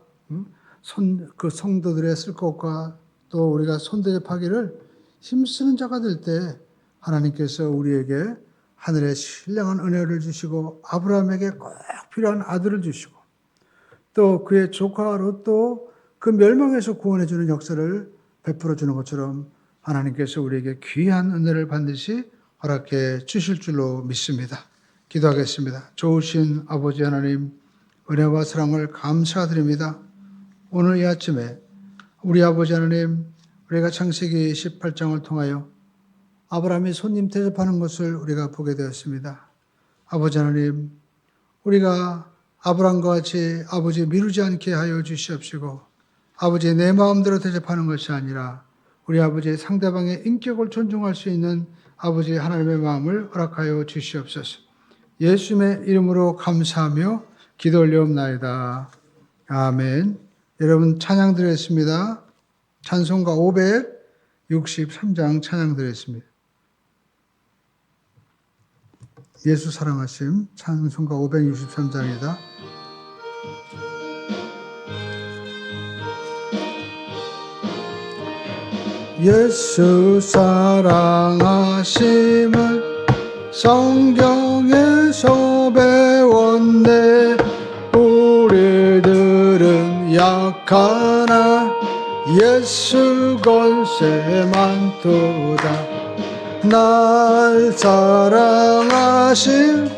그 성도들의 쓸 것과 또 우리가 손 대접하기를 힘쓰는 자가 될 때 하나님께서 우리에게 하늘의 신령한 은혜를 주시고 아브라함에게 꼭 필요한 아들을 주시고 또 그의 조카로 또 그 멸망에서 구원해 주는 역사를 베풀어 주는 것처럼 하나님께서 우리에게 귀한 은혜를 반드시 허락해 주실 줄로 믿습니다. 기도하겠습니다. 좋으신 아버지 하나님, 은혜와 사랑을 감사드립니다. 오늘 이 아침에 우리 아버지 하나님, 우리가 창세기 18장을 통하여 아브라함이 손님 대접하는 것을 우리가 보게 되었습니다. 아버지 하나님, 우리가 아브라함과 같이 아버지 미루지 않게 하여 주시옵시고 아버지 내 마음대로 대접하는 것이 아니라 우리 아버지 상대방의 인격을 존중할 수 있는 아버지 하나님의 마음을 허락하여 주시옵소서. 예수님의 이름으로 감사하며 기도 올려옵나이다. 아멘. 여러분 찬양 드렸습니다. 찬송가 563장 찬양 드렸습니다. 예수 사랑하심 찬송가 563장이다. 예수 사랑하심을 성경에서 배웠네. 우리들은 약하나 예수 권세 많도다. 날 사랑하심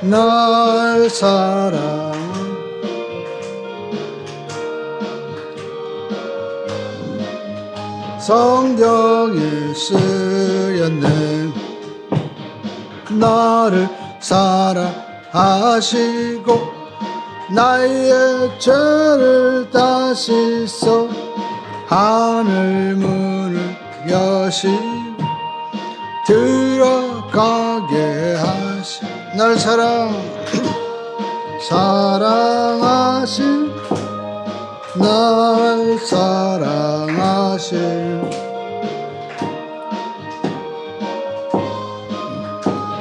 날 사랑 성경에 쓰였네. 나를 사랑하시고 나의 죄를 다 씻어 하늘 문을 여시고 들어가게 하신 날 사랑하신 날 사랑하신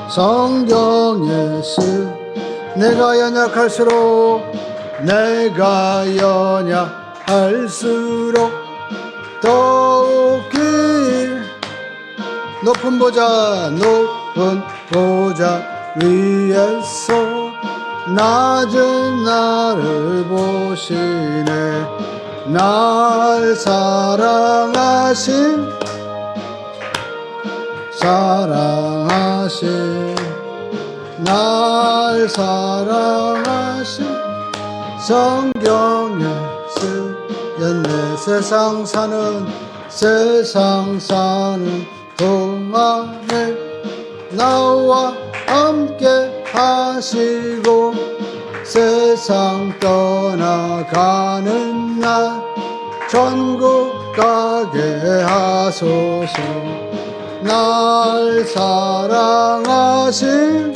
성경에 쓰 내가 연약할수록 더욱 길 높은 보좌 위에서 낮은 나를 보시네 날 사랑하신 날 사랑하신 성경에 쓰였네 세상 사는 동안에 나와 함께 하시고 세상 떠나가는 날 천국 가게 하소서 날 사랑하신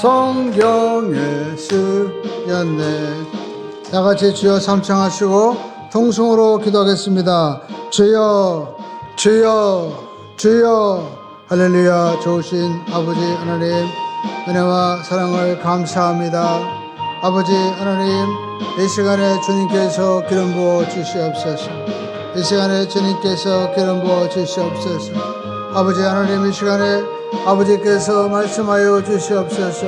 성경에 쓰였네 다같이 주여 삼창하시고 통성으로 기도하겠습니다. 주여 주여 주여 할렐루야. 좋으신 아버지 하나님 은혜와 사랑을 감사합니다. 아버지 하나님 이 시간에 주님께서 기름 부어 주시옵소서. 이 시간에 주님께서 기름 부어 주시옵소서. 아버지 하나님 이 시간에 아버지께서 말씀하여 주시옵소서.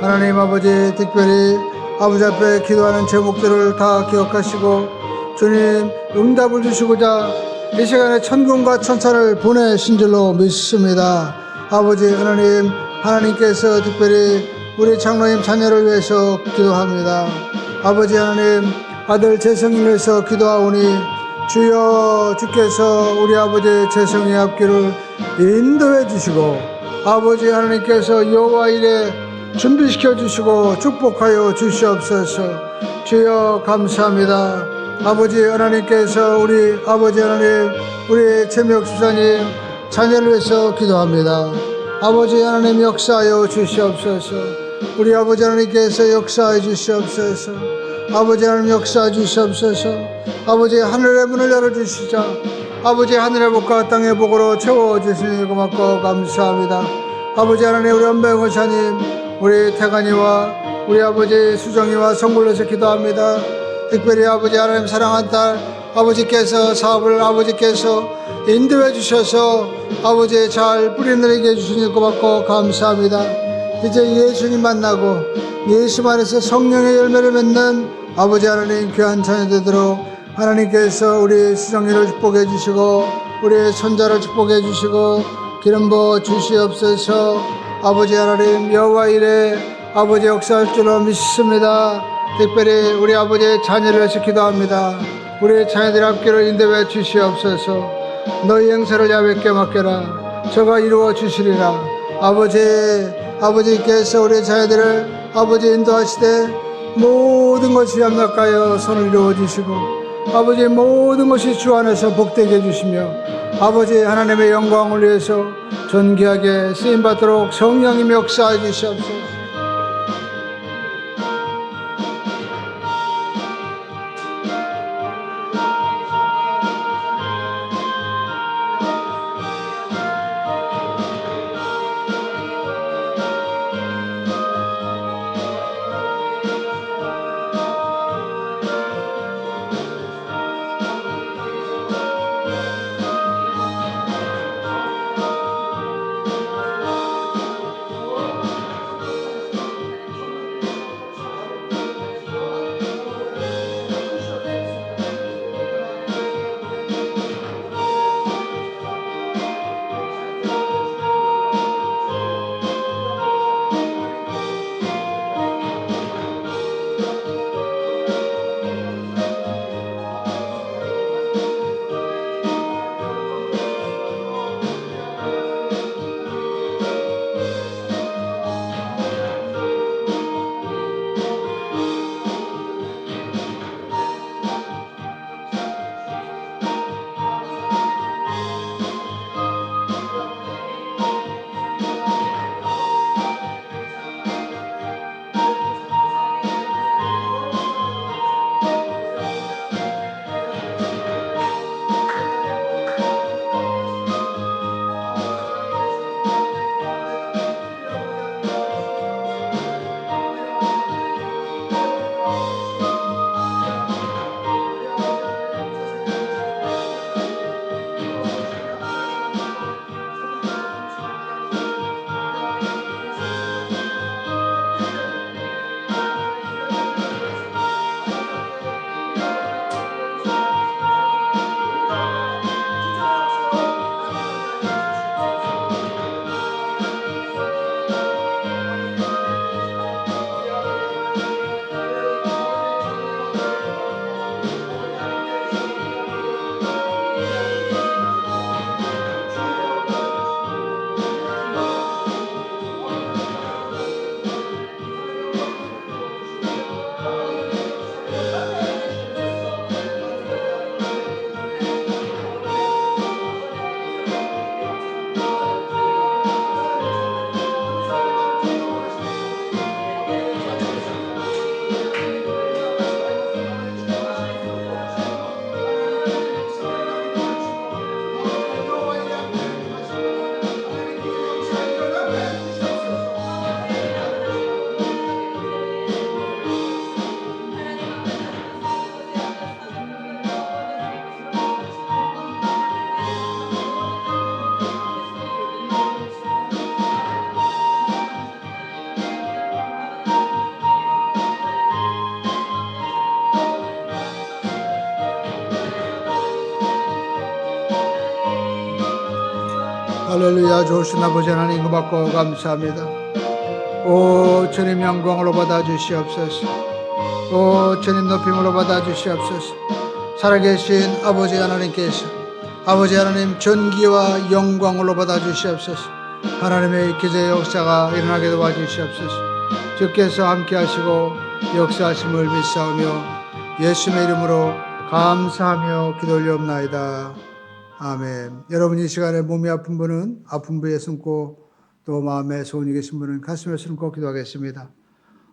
하나님 아버지 특별히 아버지 앞에 기도하는 제목들을 다 기억하시고 주님 응답을 주시고자 이 시간에 천군과 천사를 보내신 줄로 믿습니다. 아버지 하나님 하나님께서 특별히 우리 장로님 자녀를 위해서 기도합니다. 아버지 하나님 아들 재성을 위해서 기도하오니 주여 주께서 우리 아버지 재성의 앞길을 인도해 주시고 아버지 하나님께서 여호와 일에 준비시켜 주시고 축복하여 주시옵소서. 주여 감사합니다. 아버지 하나님께서 우리 아버지 하나님 우리 최미옥 수사님 자녀를 위해서 기도합니다. 아버지 하나님 역사하여 주시옵소서. 우리 아버지 하나님께서 역사해 주시옵소서. 아버지 하나님 역사해 주시옵소서. 아버지 하늘의 문을 열어주시자 아버지 하늘의 복과 땅의 복으로 채워주시니 고맙고 감사합니다. 아버지 하나님 우리 엄배영호사님 우리 태관이와 우리 아버지 수정이와 성불로서 기도합니다. 특별히 아버지 하나님 사랑한 딸 아버지께서 사업을 아버지께서 인도해 주셔서 아버지 잘 뿌리내리게 해주시니 고맙고 감사합니다. 이제 예수님 만나고 예수 안에서 성령의 열매를 맺는 아버지 하나님 귀한 자녀 되도록 하나님께서 우리 수정이를 축복해 주시고 우리 손자를 축복해 주시고 기름 부어 주시옵소서. 아버지 하나님 여호와 일에 아버지 역사할 줄로 믿습니다. 특별히 우리 아버지의 자녀를 위해서 기도합니다. 우리 자녀들 앞길을 인도해 주시옵소서. 너희 행사를 야곱께 맡겨라. 저가 이루어 주시리라. 아버지께서 우리 자녀들을 아버지 인도하시되 모든 것이 양락하여 손을 이루어 주시고 아버지 모든 것이 주 안에서 복되게 해주시며 아버지 하나님의 영광을 위해서 존귀하게 쓰임받도록 성령님 역사해 주시옵소서. 할렐루야. 좋으신 아버지 하나님 고맙고 감사합니다. 오 주님 영광으로 받아주시옵소서. 오 주님 높임으로 받아주시옵소서. 살아계신 아버지 하나님께서 아버지 하나님 존귀와 영광으로 받아주시옵소서. 하나님의 기적의 역사가 일어나게 도와주시옵소서. 주께서 함께하시고 역사하심을 믿사오며 예수님의 이름으로 감사하며 기도 올리옵나이다. 아멘. 여러분 이 시간에 몸이 아픈 분은 아픈 부위에 숨고 또 마음에 소원이 계신 분은 가슴에 숨고 기도하겠습니다.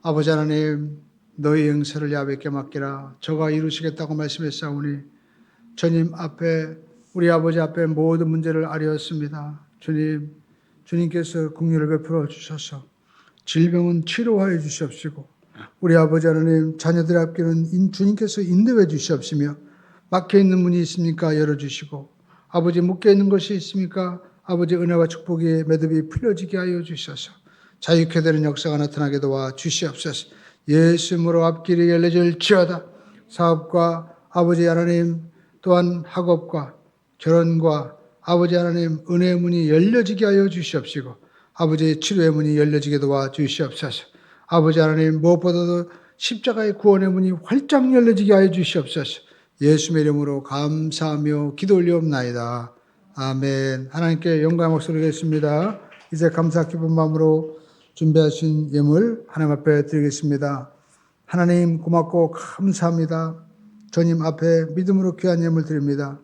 아버지 하나님 너희 영세를 야곱에게 맡기라. 저가 이루시겠다고 말씀했사오니 주님 앞에 우리 아버지 앞에 모든 문제를 아뢰었습니다. 주님께서 긍휼을 베풀어 주셔서 질병은 치료하여 주시옵시고 우리 아버지 하나님 자녀들 앞에는 주님께서 인도해 주시옵시며 막혀있는 문이 있습니까 열어주시고 아버지 묶여있는 것이 있습니까 아버지 은혜와 축복의 매듭이 풀려지게 하여 주셔서 자유케 되는 역사가 나타나게 도와 주시옵소서. 예수님으로 앞길이 열려질지어다. 사업과 아버지 하나님 또한 학업과 결혼과 아버지 하나님 은혜의 문이 열려지게 하여 주시옵시고 아버지의 치료의 문이 열려지게 도와 주시옵소서. 아버지 하나님 무엇보다도 십자가의 구원의 문이 활짝 열려지게 하여 주시옵소서. 예수의 이름으로 감사하며 기도 올리옵나이다. 아멘. 하나님께 영광의 목소리 드리겠습니다. 이제 감사 기쁜 마음으로 준비하신 예물 하나님 앞에 드리겠습니다. 하나님 고맙고 감사합니다. 주님 앞에 믿음으로 귀한 예물 드립니다.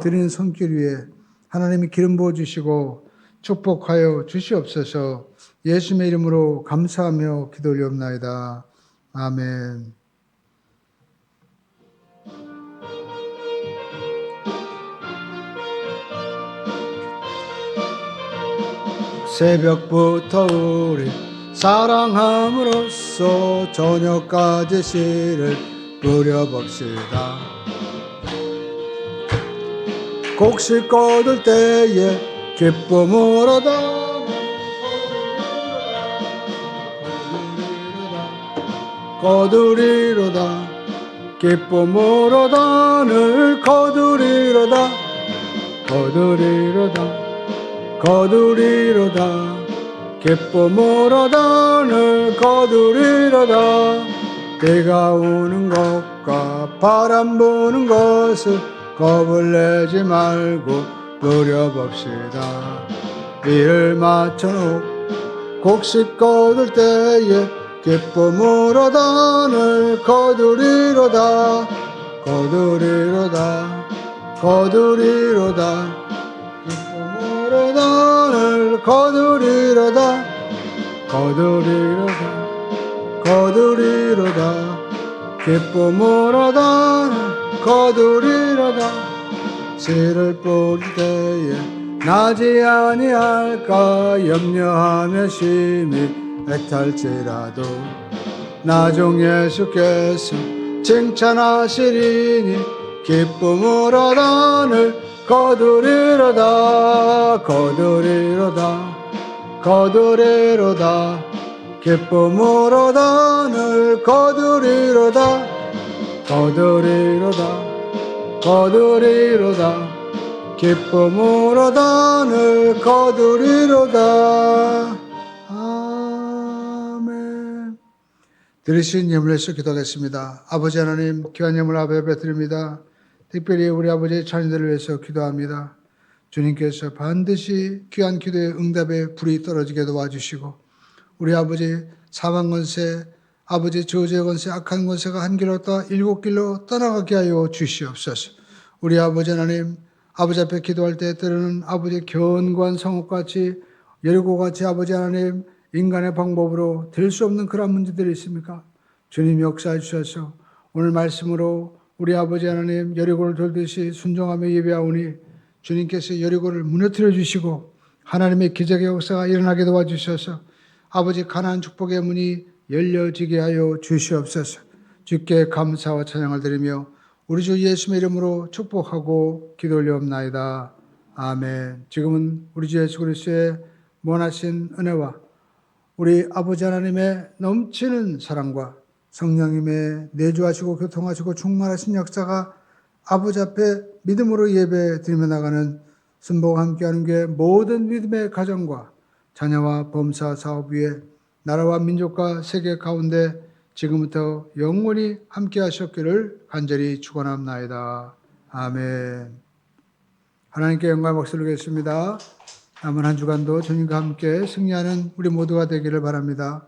드리는 손길 위에 하나님이 기름 부어주시고 축복하여 주시옵소서. 예수의 이름으로 감사하며 기도 올리옵나이다. 아멘. 새벽부터 우리 사랑함으로써 저녁까지 씨를 뿌려봅시다. 곡식 거둘 때에 기쁨으로 거두리로다 기쁨으로 단을 거두리로다 거두리로다 거두리로다 기쁨으로 단을 거두리로다. 비가 오는 것과 바람 부는 것을 겁을 내지 말고 누려봅시다. 이를 맞춰놓고 곡식 거둘 때에 기쁨으로 단을 거두리로다 거두리로다 거두리로다 기쁨으로 단을 거두리로다 거두리로다 거두리로다 기쁨으로 단을 거두리로다. 씨를 뿌릴 때에 나지 아니할까 염려하며 심히 애탈지라도 나중 예수께서 칭찬하시리니 기쁨으로 단을 거두리로다 거두리로다 거두리로다 기쁨으로 단을 거두리로다 거두리로다 거두리로다 기쁨으로 단을 거두리로다. 아멘. 들으신 예물에서 기도하겠습니다. 아버지 하나님 귀한 예물 앞에 드립니다. 특별히 우리 아버지의 자녀들을 위해서 기도합니다. 주님께서 반드시 귀한 기도의 응답에 불이 떨어지게 도와주시고 우리 아버지 사망 권세 아버지 저주의 권세 악한 권세가 한 길로 떠 일곱 길로 떠나가게 하여 주시옵소서. 우리 아버지 하나님 아버지 앞에 기도할 때 때로는 아버지 견고한 성읍같이 여리고같이 아버지 하나님 인간의 방법으로 될 수 없는 그런 문제들이 있습니까? 주님 역사해 주셔서 오늘 말씀으로 우리 아버지 하나님 여리고를 돌듯이 순종하며 예배하오니 주님께서 여리고를 무너뜨려 주시고 하나님의 기적의 역사가 일어나게 도와주셔서 아버지 가나안 축복의 문이 열려지게 하여 주시옵소서. 주께 감사와 찬양을 드리며 우리 주 예수의 이름으로 축복하고 기도 올리옵나이다. 아멘. 지금은 우리 주 예수 그리스도의 원하신 은혜와 우리 아버지 하나님의 넘치는 사랑과 성령님의 내주하시고 교통하시고 충만하신 역사가 아버지 앞에 믿음으로 예배 드리며 나가는 순복 함께하는 교회 모든 믿음의 가정과 자녀와 범사 사업 위에 나라와 민족과 세계 가운데 지금부터 영원히 함께하셨기를 간절히 축원합나이다. 아멘. 하나님께 영광의 박수를 드리겠습니다. 남은 한 주간도 주님과 함께 승리하는 우리 모두가 되기를 바랍니다.